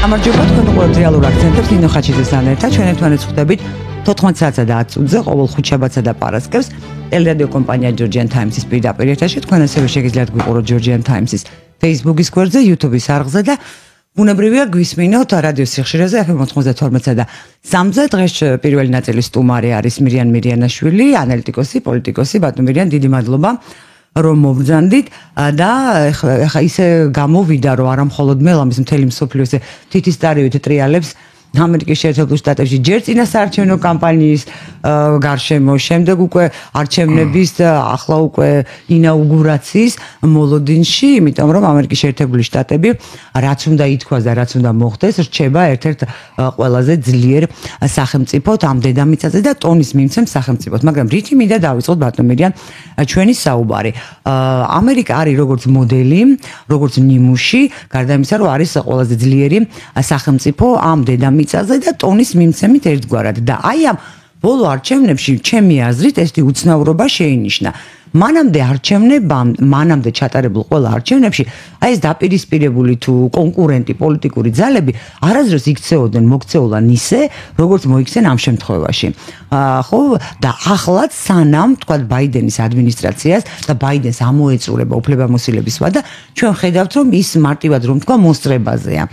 გამარჯობა თქვენ უყურებთ რეალურ აქცენტებს ნინო ხაჩიძესთან ერთად ჩვენ ერთმანეთს ხვდებით 14 საათსა და 10 წუთზე ყოველ ხუთშაბათსა და პარასკევს ტელერადიო კომპანია Georgian Times-ის პირდაპირ ეთერში თქვენ ასევე შეგიძლიათ გვიყუროთ Georgian Times-ის Facebook-ის გვერდზე, YouTube-ის არხზე და ბუნებრივია გვისმინოთ რადიო სიხშირეზე FM 92-სა და 3-ზე. დღეს პირველი ნაწილის სტუმარი არის მირიან მირიანაშვილი, ანალიტიკოსი, პოლიტიკოსი. ბატონ მირიან, დიდი მადლობა რომ მობრძანდით და ეხლა ისე გამოვიდა რომ არა მხოლოდ მე ლამის მთელი მსოფლიოს თითის ტარივით ტრიალებს ამერიკის შეერთებულ შტატებში ჯერ წინა საარჩევნო კამპანიის გარშემო, შემდეგ უკვე არჩევნების ახლა უკვე ინაუგურაციის მოლოდინში, იმიტომ რომ ამერიკის შეერთებული შტატები რაც უნდა ითქვას და რაც უნდა მოხდეს, რჩება ერთ-ერთ ყველაზე ძლიერ სახელმწიფოდ ამ დედამიწაზე და ტონის მიმცემ სახელმწიფოდ. მაგრამ რითი მინდა დავიწყოთ ბატონ მირიან ჩვენი საუბარი. ამერიკა არის როგორც მოდელი, როგორც ნიმუში, გარდა იმისა, რომ არის ყველაზე ძლიერი სახელმწიფო ამ დედამიწაზე და ტონის მიმცემით ერთგვარად და აი ამ ბოლო არჩევნებში ჩემი აზრით ეს უცნაურობა შეინიშნა. მანამდე ჩატარებულ ყველა არჩევნებში აი ეს დაპირისპირებული თუ კონკურენტი პოლიტიკური ძალები არასდროს იქცეოდნენ მოქცეულან ისე, როგორც მოიქცენ ამ შემთხვევაში. ხო და ახლაც სანამ თქვა ბაიდენის ადმინისტრაციას და ბაიდენს ამოეწურება უფლებამოსილების ვადა, ჩვენ ხედავთ რომ ის მარტივად რომ თქვა მოსწრებაზეა.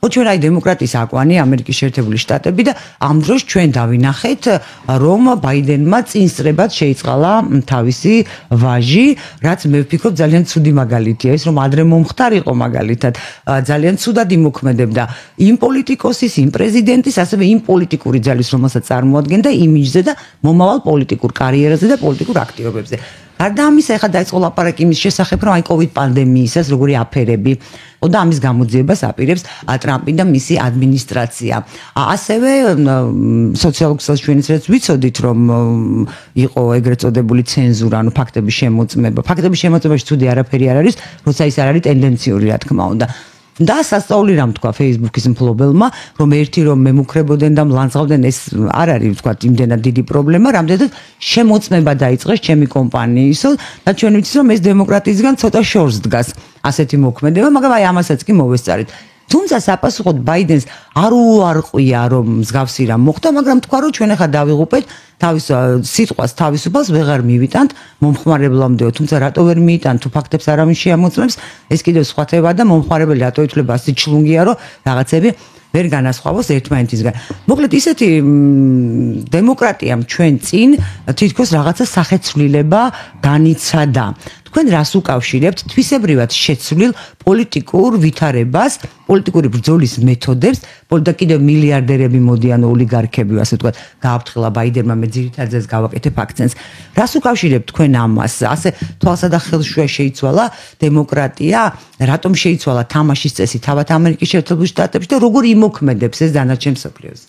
ჩვენ აი დემოკრატიის აკვანი ამერიკის შეერთებული შტატები და ამ დროს ჩვენ დავინახეთ რომ ბაიდენმა წინსწრებად შეიწყალა თავისი ვაჟი, რაც მე ვფიქრობ ძალიან ცუდი მაგალითია ის რომ ადრე მომხდარიყო მაგალითად ძალიან ცუდად იმოქმედებდა იმ პოლიტიკოსის, იმ პრეზიდენტის, ასევე იმ პოლიტიკური ძალის რომელსაც წარმოადგენდა იმიჯზე და მომავალ პოლიტიკურ კარიერაზე და პოლიტიკურ აქტივობებზე. გარდა ამისა, ეხლა დაიწყო ლაპარაკი იმის შესახებ, რომ აი COVID პანდემიისას როგორი აფერები და ამის გამოძიებას აპირებს ტრამპი და მისი ადმინისტრაცია. ასევე სოციალურ ქსელს ჩვენიც ვიცოდით, რომ იყო ეგრეთ წოდებული ცენზურა, ანუ ფაქტების შემოწმება. ფაქტების შემოწმებაში ცუდი არაფერი არ არის, როცა ის არ არის ტენდენციური, რა თქმა უნდა. და სასწაული რამ თქვა Facebook-ის მფლობელმა, რომ ერთი რომ მემუქრებოდნენ და მლანძღავდნენ, ეს არ არის თქვა იმდენად დიდი პრობლემა, რამდენად შემოწმება დაიწყეს ჩემი კომპანიისო და ჩვენ ვიცით რომ ეს დემოკრატიისგან ცოტა შორს დგას ასეთი მოქმედება, მაგრამ აი ამასაც კი მოვესწარით. თუმცა საპასუხოდ ბაიდენს არ უარყვია რომ მსგავსი რამ მოხდა, მაგრამ თქვა რომ ჩვენ ახლა დავიღუპეთ თავის სიტყვას თავისუფალს ვეღარ მივიტანთ მომხმარებლამდეო, თუმცა რატო ვერ მიიტანთ თუ ფაქტებს არავინ შეამოწმებს, ეს კიდევ სხვა თემა და მომხმარებელი რატო ითვლება ასეთი ჩლუნგია, რომ რაღაცები ვერ განასხვავოს ერთმანეთისგან. მოკლედ ისეთი დემოკრატიამ ჩვენ წინ თითქოს რაღაცა სახეცვლილება განიცადა. თქვენ რას უკავშირებთ თვისებრივად შეცვლილ პოლიტიკურ ვითარებას, პოლიტიკური ბრძოლის მეთოდებს, და კიდევ მილიარდერები მოდიან ოლიგარქები, ასე ვთქვათ, გააფრთხილა ბაიდენმა, მე ძირითადად ეს გავაკეთებ აქცენტს. რას უკავშირებთ თქვენ ამას? ასე თვალსა და ხელშუა შეიცვალა დემოკრატია, რატომ შეიცვალა თამაშის წესი თავად ამერიკის შეერთებულ შტატებში და როგორ იმოქმედებს ეს დანარჩენ მსოფლიოს?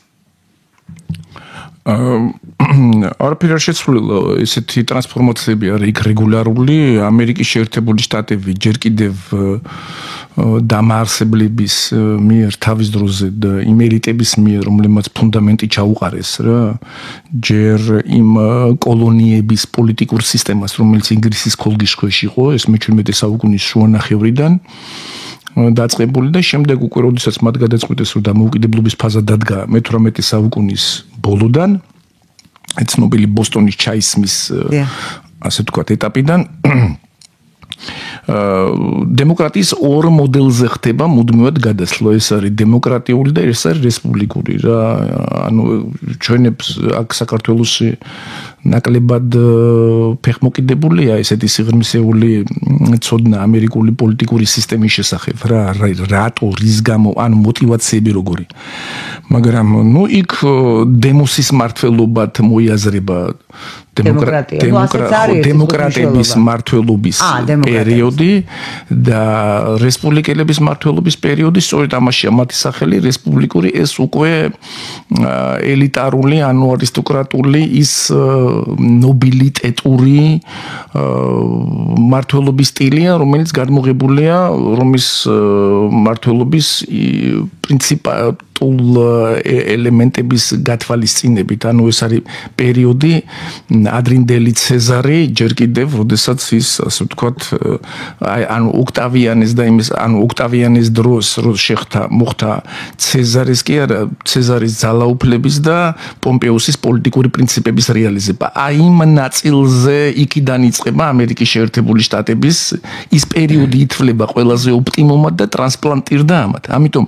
არაფერ არ შეცვლილა, ესეთი ტრანსფორმაციები არის რეგულარული. ამერიკის შეერთებული შტატები ჯერ კიდევ დამაარსებლების მიერ თავის დროზე და იმ ელიტების მიერ, რომლებმაც ფუნდამენტი ჩაუყარეს რა, ჯერ იმ კოლონიების პოლიტიკურ სისტემას, რომელიც ინგლისის ქოლგის ქვეშ იყო, ეს მე-17 საუკუნის შუანახევრიდან დაწყებული და შემდეგ უკვე როდესაც მათ გადაწყვიტეს რომ დამოუკიდებლობის ფაზა დადგა მე-18 საუკუნის ბოლოდან ცნობილი ბოსტონის ჩაისმის ასე ვთქვათ ეტაპიდან დემოკრატიის ორ მოდელზე ხდება მუდმივად გადასვლა. ეს არის დემოკრატიული და ეს არის რესპუბლიკური რა. ანუ ჩვენებს აქ საქართველოში ნაკლებად ფეხმოკიდებულია ესეთი სიღრმისეული ცოდნა ამერიკული პოლიტიკური სისტემის შესახებ რა, რატო, რის გამო, ანუ мотиваციები როგორი. მაგრამ ნუ იქ დემოსის მართლობად მოიაზრება დემოკრატების მართლობის პერიოდი და რესპუბლიკელების მართლობის პერიოდი, სწორედ ამაშია მათი სახელი რესპუბლიკური, ეს უკვე ელიტარული, ანუ არისტოკრატული ის ნობილიტეტური მართლობის სტილია, რომელიც გადმოღებულია რომის მართლობის პრინციპ კონკრეტულ ელემენტების გათვალისწინებით, ანუ ეს არის პერიოდი ადრინდელი ცეზარი, ჯერ კიდევ, როდესაც ის, ასე ვთქვათ, ანუ ოქტავიანეს და იმის, ანუ ოქტავიანეს დროს, რო მოხდა ცეზარის კი არა, ცეზარის ძალაუფლების და პომპეუსის პოლიტიკური პრინციპების რეალიზება. აი იმ ნაწილზე იქიდან იწყება ამერიკის შეერთებული შტატების ის პერიოდი ითვლება ყველაზე ოპტიმუმად და ტრანსპლანტირდა ამათ. ამიტომ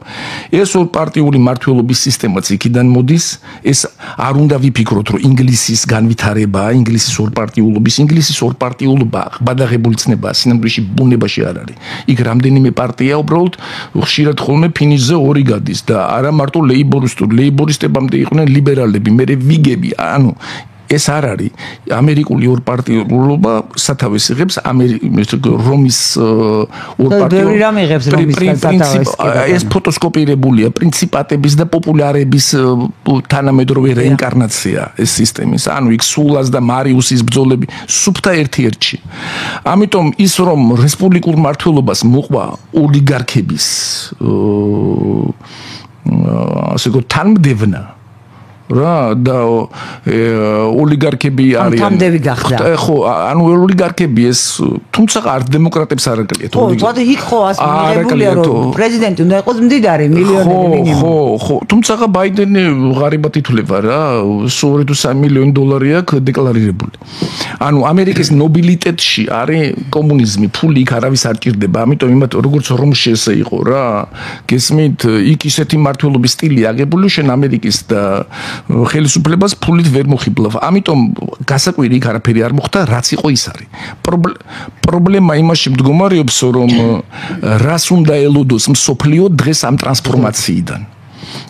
ეს ორპარტიული მმართველობის სისტემაც იქიდან მოდის. ეს არ უნდა ვიფიქროთ, რომ ინგლისის განვითარება, ინგლისის ორპარტიულობა ბადაღებული ცნება სინამდვილეში ბუნებაში არ არის. იქ რამდენიმე პარტია უბრალოდ ხშირად ხოლმე ფინიშზე ორი გადის და არა მარტო ლეიბორისტებამდე იყვნენ ლიბერალები, მერე ვიგები, ანუ ეს არ არის ამერიკული ორპარტიულობა სათავეს იღებს რომის ეს ფოტოსკოპირებულია პრინციპატების და პოპულარების თანამედროვე რეინკარნაცია ეს სისტემის ანუ იქ სულას და მარიუსის ბრძოლები სუფთა ერთ-ერთში ამიტომ ის რომ რესპუბლიკურ მმართველობას მოყვა ოლიგარქების ასე ვთქვათ თანმდევნა რა და ოლიგარქები არიან თანმდევი გახდა ხო ანუ ოლიგარქები ეს თუმცა არც დემოკრატებს არ აკლიათ ხო თქო იქ ხო ასე მიღებულია რომ პრეზიდენტი უნდა იყოს მდიდარი მილიონერი ხო თუმცა ბაიდენი ღარიბად ითვლება რა 2 თუ 3 მილიონი დოლარი აქვს დეკლარირებული ანუ ამერიკის ნობილიტეტში არის კომუნიზმი ფული იქ არავის არ ჭირდება ამიტომ იმათ როგორც რომში ესე იყო რა გესმით იქ ისეთი მმართველობის სტილი აგებული შენ ამერიკის და ხელისუფლებას ფულით ვერ მოხიბლავ. ამიტომ გასაკვირი იქ არაფერი არ მოხდა, რაც იყო ის არის. პრობლემა იმაში მდგომარეობს, რომ რას უნდა ელოდოს მსოფლიო დღეს ამ ტრანსფორმაციიდან.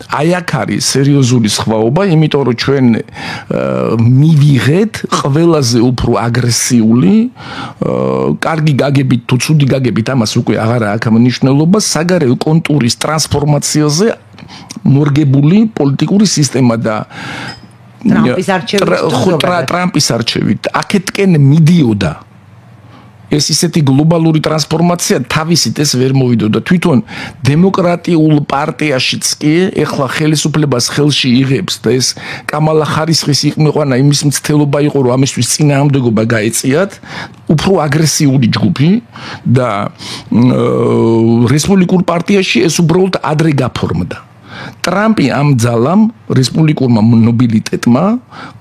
აი აქ არის სერიოზული სხვაობა, იმიტომ რომ ჩვენ მივიღეთ ყველაზე უფრო აგრესიული, კარგი გაგებით თუ ცუდი გაგებით, ამას უკვე აღარ აქვს მნიშვნელობა, საგარეო კონტურის ტრანსფორმაციაზე მორგებული პოლიტიკური სისტემა და ტრამპის არჩევით აქეთკენ მიდიოდა ეს ისეთი გლობალური ტრანსფორმაცია თავისით ეს ვერ მოვიდოდა თვითონ დემოკრატიულ პარტიაშიც კი ეხლა ხელისუფლებას ხელში იღებს და ეს კამალა ხარისხის იყმეყვანა იმის მცდელობა იყო რომ ამისთვის წინააღმდეგობა გაეწიათ უფრო აგრესიული ჯგუფი და რესპუბლიკურ პარტიაში ეს უბრალოდ ადრე გაფორმდა ტრამპი ამ ძალამ რესპუბლიკურმა ნობილიტეტმა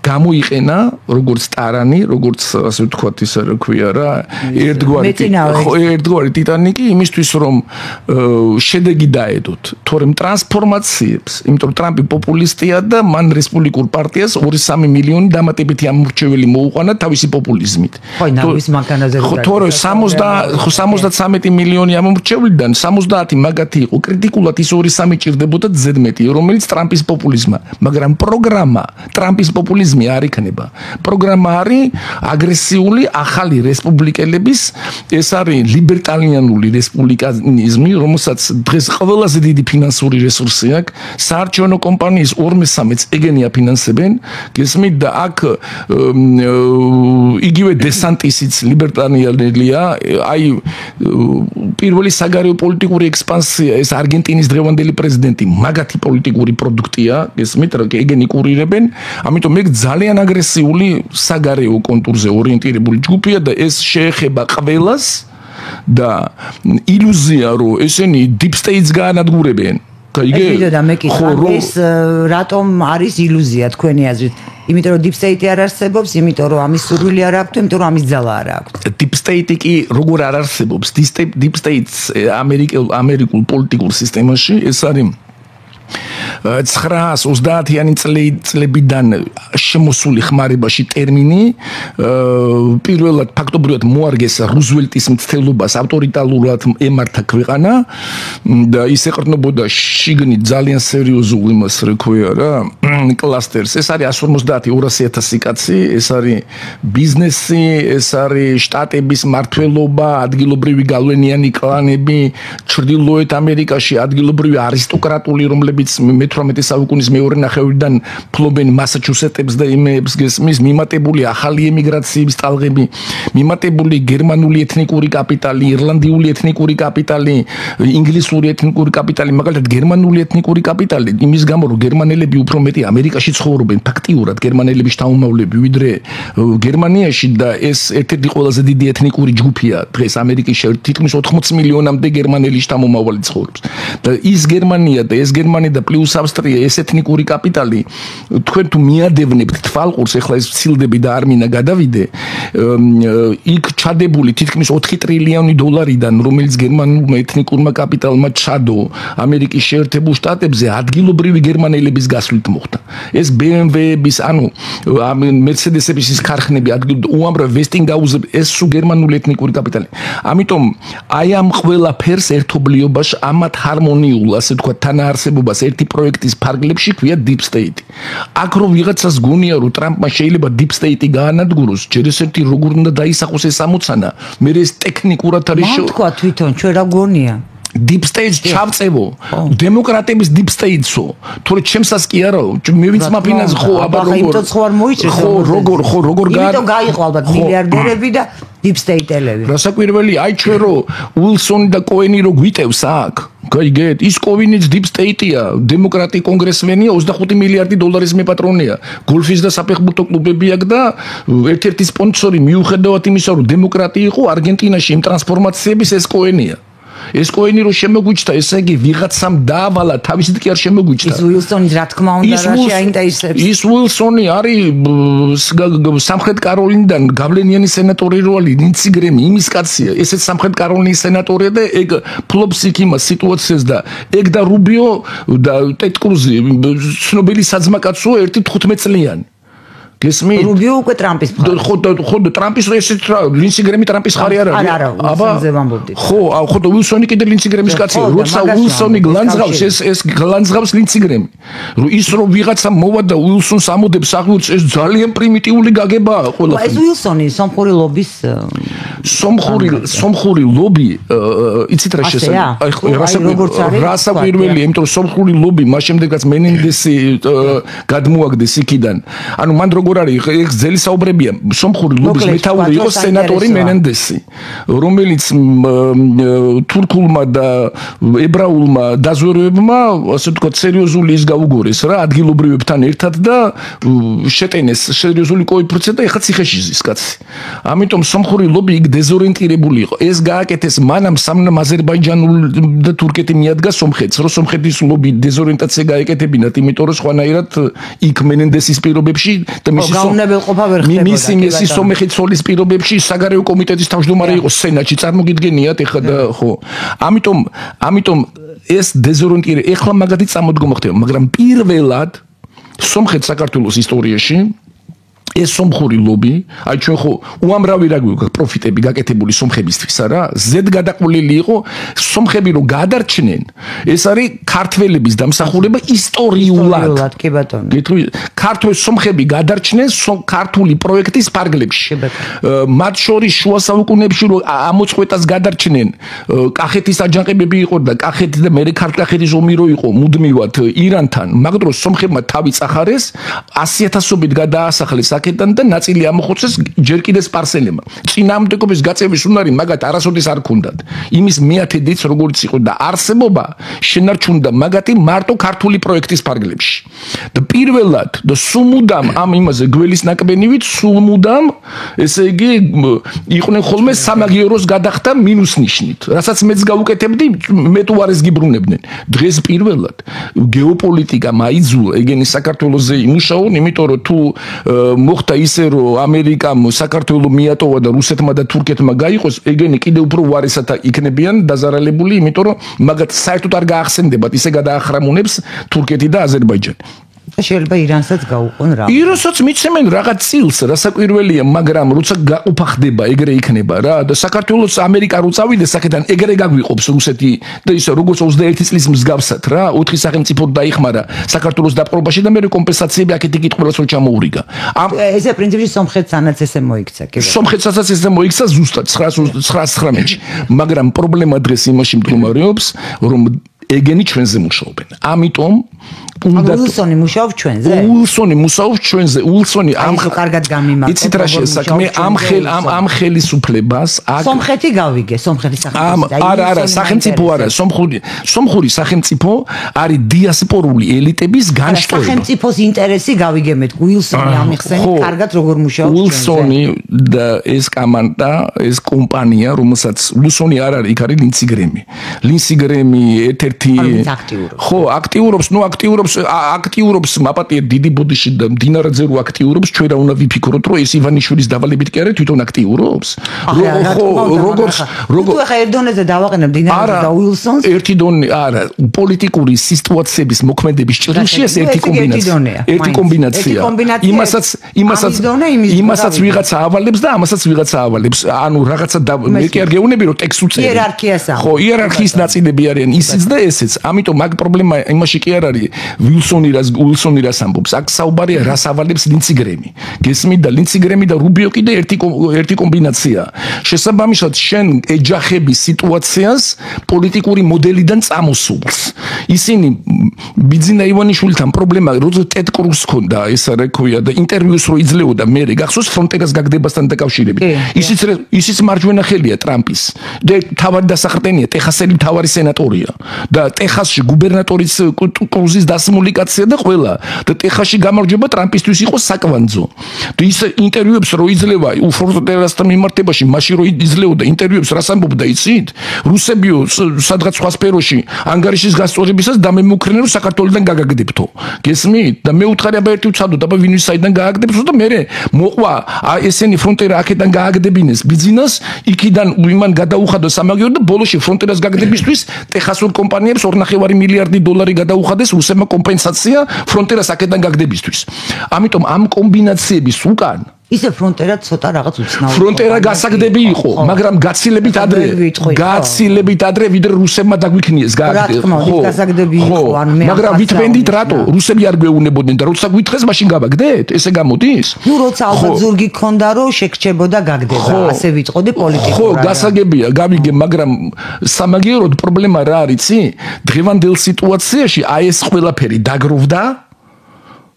გამოიყენა როგორც ტარანი, როგორც ასე ვთქვათ, ისა რა ქვია რა, ერთგვარი ტიტანიკი იმისთვის რომ შედეგი დაედოთ. თორემ ტრანსფორმაციებს, იმიტომ რომ ტრამპი პოპულისტია და მან რესპუბლიკურ პარტიას 2-3 მილიონი დამატებითი ამორჩეველი მოუყვანა თავისი პოპულიზმით. ხო, ნავის მანქანაზე ხო, თორემ 73 მილიონი ამორჩევლიდან 70 მაგათი იყო კრიტიკულად ის 2-3 ჭირდებოდა ზედმეტი, რომელიც ტრამპის პოპულიზმა, მაგრამ პროგრამა ტრამპის პოპულიზმი არ იქნება. პროგრამა არის აგრესიული ახალი რესპუბლიკელების, ეს არის ლიბერტარიანული რესპუბლიკანიზმი, რომელსაც დღეს ყველაზე დიდი ფინანსური რესურსი აქვს. საარჩევნო კომპანიის 2/3-ს ეგენი აფინანსებენ, გესმით და აქ იგივე დესანტისიც ლიბერტარიანელია, აი პირველი საგარეო პოლიტიკური ექსპანსია ეს არგენტინის დღევანდელი პრეზიდენტი მაგათი პოლიტიკური პროდუქტია, გესმით, ეგენი კურირებენ, ამიტომ ეგ ძალიან აგრესიული საგარეო კონტურზე ორიენტირებული ჯგუფია და ეს შეეხება ყველას და ილუზია რომ ესენი deep states გაანადგურებენ. და მეკითხა ეს რატომ არის ილუზია თქვენი აზრით? იმიტომ რომ deep state არ არსებობს, იმიტომ რომ ამის სურვილი არ აქვს, იმიტომ რომ ამის ძალა არ აქვს. deep state კი როგორ არ არსებობს? deep states ამერიკულ პოლიტიკურ სისტემაში ეს არის 930-იანი წლებიდან შემოსული ხმარებაში ტერმინი პირველად ფაქტობრივად მოარგეს რუზველტის მცდელობას ავტორიტარულად ემართა ქვეყანა და ის ეყრდნობოდა შიგნით ძალიან სერიოზულ იმას რა ქვია რა კლასტერს ეს არის 150-200,000 კაცი ეს არის ბიზნესი ეს არის შტატების მმართველობა ადგილობრივი გავლენიანი კლანები ჩრდილოეთ ამერიკაში ადგილობრივი არისტოკრატული რომლებიც მე 18 საუკუნის მეორე ნახევრიდან ფლობენ მასაჩუსეტებს და იმებს გესმის, მიმატებული ახალი ემიგრაციების ტალღები, მიმატებული გერმანული ეთნიკური კაპიტალი, ირლანდიური ეთნიკური კაპიტალი, ინგლისური ეთნიკური კაპიტალი, მაგალითად გერმანული ეთნიკური კაპიტალი, იმის გამო რომ გერმანელები უფრო მეტი ამერიკაში ცხოვრობენ, ფაქტიურად გერმანელები შთამომავლები ვიდრე გერმანიაში და ეს ერთ-ერთი ყველაზე დიდი ეთნიკური ჯგუფია დღეს ამერიკის თითქმის 80 მილიონამდე გერმანელი შთამომავალი ცხოვრობს. და ის გერმანია და ეს გერმანია და პლუს ავსტრია ეს ეთნიკური კაპიტალი თქვენ თუ მიადევნებთ თვალყურს ეხლა ეს ცილდები და არ მინა გადავიდე იქ ჩადებული თითქმის 4 ტრილიონი დოლარიდან რომელიც გერმანულმა ეთნიკურმა კაპიტალმა ჩადო ამერიკის შეერთებულ შტატებზე ადგილობრივი გერმანელების გასვლით მოხდა. ეს BMW-ების ანუ Mercedes-ების ის ქარხნები უამრავ Westinghouse ეს სულ გერმანული ეთნიკური კაპიტალი. ამიტომ აი ამ ყველაფერს ერთობლიობაში ამათ ჰარმონიულ ასე თქვა თანაარსებობას ერთი პროექტის ფარგლებში ქვია Deep State. აქ რომ ვიღაცას გონია რომ ტრამპმა შეიძლება Deep State-ი გაანადგუროს, ჯერ ეს ერთი როგორ უნდა დაისახოს ეს ამოცანა, მე ეს ტექნიკურად არის თქვა თვითონ ჩვენ რა გონია Deep State ჩავწევო დემოკრატების Deep State-ო თორე ჩემსას კი არაო მე ვინც მაფინანს ხო აბა როგორ იმიტომ გაიყო ალბათ მილიარდერები და Deep State-ელები რასაკვირველი აი ჩვენ რო უილსონი და კოენი რო გვიტევს აქ გაიგეთ ის კოენიც Deep State-ია დემოკრატი კონგრესმენია 25 მილიარდი დოლარის მეპატრონეა გოლფის და საფეხბურთო კლუბები აქვს და ერთ-ერთი სპონსორი მიუხედავად იმისა რომ დემოკრატი იყო არგენტინაში იმ ტრანსფორმაციების ეს კოენია ეს კოენი რო შემოგვიჭდა, ესე იგი ვიღაცამ დაავალა, თავისით კი არ შემოგვიჭდა. ის უილსონი რა თქმა უნდა რა შეაინტერესებს. ის უილსონი არის სამხრეთ კაროლინიდან გავლენიანი სენატორი როალი, ნინსი გრემი, იმის კაცია. ესეც სამხრეთ კაროლინის სენატორია და ეგ ფლობს იქ იმას სიტუაციას და ეგ და რუბიო და ტედ კრუზი ცნობილი საძმაკაცოა 15 წლიანი. გესმით? რუბიო უკვე ტრამპის მხარეს. ხო, ტრამპის ესეთ რა, ლინსი გრემი ტრამპის ხარი არ არის. აბა, ვამბობდით. ხო, უილსონი კიდე ლინსი გრემის კაცია. როცა უილსონი გლანძღავს, ეს გლანძღავს ლინსი გრემი. ის რომ ვიღაცა მოვა და უილსონს ამოდებს აღურს, ეს ძალიან პრიმიტიული გაგებაა ყველაფერი. ეს უილსონი სომხური ლობის სომხური ლობი, იცით რა შესაძლოა? რასაკვირველია, იმიტომ რომ სომხური ლობი მას შემდეგაც მენენდესი გადმოაგდეს იქიდან. ანუ მან როგორ არის ეს ძელი საუბრებია სომხური ლობის მეთაური იყო სენატორი მენენდესი რომელიც თურქულმა და ებრაულმა დაზვერვებმა ასე ვთქვათ სერიოზული ის გაუგორეს რა ადგილობრივებთან ერთად და შეტენეს სერიოზული კოეფიციენტი და ეხლა ციხეში ზის კაცი ამიტომ სომხური ლობი იქ დეზორიენტირებული იყო ეს გააკეთეს მანამ სამნამ აზერბაიჯანულ და თურქეთი მიადგა სომხეთს რომ სომხეთის ლობი დეზორიენტაცია გაეკეთებინათ იმიტომ რომ სხვანაირად იქ მენენდესის პირობებში და მისი სომეხი ცოლის პირობებში საგარეო კომიტეტის თავმჯდომარე იყო სენატში წარმოგიდგენიათ ეხლა და ხო ამიტომ ეს დეზორიენტირე ეხლა მაგათი წამოდგომა ხდება მაგრამ პირველად სომხეთ საქართველოს ისტორიაში ეს სომხური ლობი, აი ჩვენ ხო უამრავი რა გვაქვს პროფიტები გაკეთებული სომხებისთვის არა, ზედ გადაყოლილი იყო სომხები რო გადარჩნენ, ეს არის ქართველების დამსახურება ისტორიულად. კი ბატონო. ქართველ სომხები გადარჩნენ ქართული პროექტის ფარგლებში. მათ შორის შუა საუკუნეებში რო ამოწყვეტას გადარჩნენ, კახეთის აჯანყებები იყო და კახეთი და მერე ქართლის ომი რო იყო მუდმივად ირანთან, მაგრამ სომხებმა თავი წახარეს 100,000-ობით გადაასახლეს აქედან და ნაწილი ამოხოცეს ჯერ კიდე სპარსელებმა. წინააღმდეგობის გაწევის უნარი მაგათ არასოდეს არ ქონდათ. იმის მეათედიც როგორც იყო და არსებობა შენარჩუნდა მაგათი მარტო ქართული პროექტის ფარგლებში. და პირველად და სულმუდამ ამ იმაზე გველის ნაკბენივით სულმუდამ ესე იგი იყვნენ ხოლმე სამაგიეროს გადახდა მინუს ნიშნით. რასაც მეც გავუკეთებდი მე თუ არ ეს გიბრუნებდნენ. დღეს პირველად გეოპოლიტიკამ აიძულა ეგენი საქართველოსზე იმუშაონ, იმიტომ რომ თუ მოხდა ისე რომ ამერიკამ საქართველოს მიატოვა და რუსეთმა და თურქეთმა გაიყოს, ეგენი კიდე უფრო უარესად იქნებიან დაზარალებული, იმიტომ რომ მაგათ საერთოდ არ გაახსენდებათ, ისე გადაახრამუნებს თურქეთი და აზერბაიჯანი. შეიძლება ირანსაც გაუყონ რა. ირანსაც მიცემენ რაღაც წილს, რასაკვირველია, მაგრამ როცა გაყოფა ხდება, ეგრე იქნება რა და საქართველოს ამერიკა რო წავიდეს აქედან ეგრე გაგვიყოფს რუსეთი და ისე როგორც 21 წლის მსგავსად რა, 4 სახელმწიფო დაიხმარა საქართველოს დაპყრობაში და მე კომპენსაციები აქეთ იქით ყველას რო ჩამოურიგა. ესე პრინციპში სომხეთსანაც ესე მოიქცა, კი ბატონო. სომხეთსაც ესე მოიქცა ზუსტად 919-ში, მაგრამ პრობლემა დღეს იმაში მდგომარეობს, რომ ეგენი ჩვენზე მუშაობენ. ამიტომ უნდა უილსონი მუშაობს ჩვენზე? უილსონი მუშაობს ჩვენზე. უილსონი ამ კარგად გამიმართავს. იცით რა შესაქმე ამ ხელისუფლებას სომხეთი გავიგე, სომხეთის სახელმწიფო. არა, სახელმწიფო არა, სომხური სახელმწიფო არის დიასპორული ელიტების განშტოება. სახელმწიფოს ინტერესი გავიგე მე უილსონი ამიხსენით კარგად როგორ მუშაობს ჩვენზე. უილსონი და ეს კომანდა, ეს კომპანია, რომელსაც უილსონი არ არის, იქ არის ლინცი გრემი. ლინცი გრემი ერთ-ერთი ხო, აქტიურობს მაპატიერ დიდი ბოდიში და დინარაძე რო აქტიურობს, ჩვენ რა უნდა ვიფიქროთ, რომ ეს ივანიშვილის დავალებით კი არის, თვითონ აქტიურობს? როგორც თუ ახლა ერთ დონეზე დავაყენებ დინარაძეს და უილსონს, ერთი დონე არა, პოლიტიკური სიტუაციების მოქმედების ჭრილში ეს ერთი კომბინაცია. იმასაც ვიღაცა ავალებს და ამასაც ვიღაცა ავალებს. ანუ რაღაცა მე კი არ გეუბნები რომ ტექსტს უწევი. იერარქიასა. ხო, იერარქიის ნაწილები არიან ისიც და ესეც. ამიტომ მაგ პრობლემა იმაში კი არ არის უილსონი რას ამბობს. აქ საუბარია რას ავალებს ლინცი გრემი. გესმით და ლინცი გრემი და რუბიო კიდე ერთი კომბინაცია. შესაბამისად შენ ეჯახები სიტუაციას პოლიტიკური მოდელიდან წამოსულს. ისინი ბიძინა ივანიშვილთან პრობლემა როცა ტედ კრუს ჰქონდა ეს რა ქვია და ინტერვიუს რო იძლეოდა მე გახსოვს ფრონტერას გაგდებასთან დაკავშირებით. ისიც მარჯვენა ხელია ტრამპის. და თავარი დასახრტენია ტეხასელი თავარი სენატორია და ტეხასში გუბერნატორის კრუზის დასმულიკაცია და ყველა და ტეხასში გამარჯვება ტრამპისთვის იყო საკვანძო. და ის ინტერვიუებს რო იძლევა ფრონტერასთან მიმართებაში მაშინ რო იძლეოდა ინტერვიუებს რას ამბობდა იცით? რუსებიო სადღაც სხვა სფეროში ანგარიშის გასწორებისას დამემუქრნენ რომ საქართველოსთან გაგაგდებთო. გესმით? და მე უთხარი აბა ერთი უცადოთ აბა ვინ ვისაიდან გააგდებსო და მე მოყვა ესენი ფრონტერა აქედან გააგდებინეს ბიზნეს იქიდან იმან გადაუხადა სამაგიო და ბოლოში ფრონტერას გაგდებისთვის ტეხასურ კომპანიებს 2.5 მილიარდი დოლარი გადაუხადეს რუსებმა კომპენსაცია ფრონტერას აქედან გაგდებისთვის. ამიტომ ამ კომბინაციების უკან ისე ფრონტერა ცოტა რაღაც უცნაური. ფრონტერა გასაგდები იყო, მაგრამ გაცილებით ადრე ვიდრე რუსებმა დაგვიქნიეს გასაგდები იყო, ანუ მე მაგრამ ვითვენდით რატო? რუსები არ გვეუბნებოდნენ და როცა გვითხრეს მაშინ გავაგდეთ? ესე გამოდის? ნუ როცა ალბათ ზურგი გქონდა რომ შეგრჩებოდა გაგდება, ასე ვიტყოდი პოლიტიკურად. ხო, გასაგებია, გავიგე, მაგრამ სამაგიეროდ პრობლემა რა არის, იცი? დღევანდელ სიტუაციაში აი ეს ყველაფერი დაგროვდა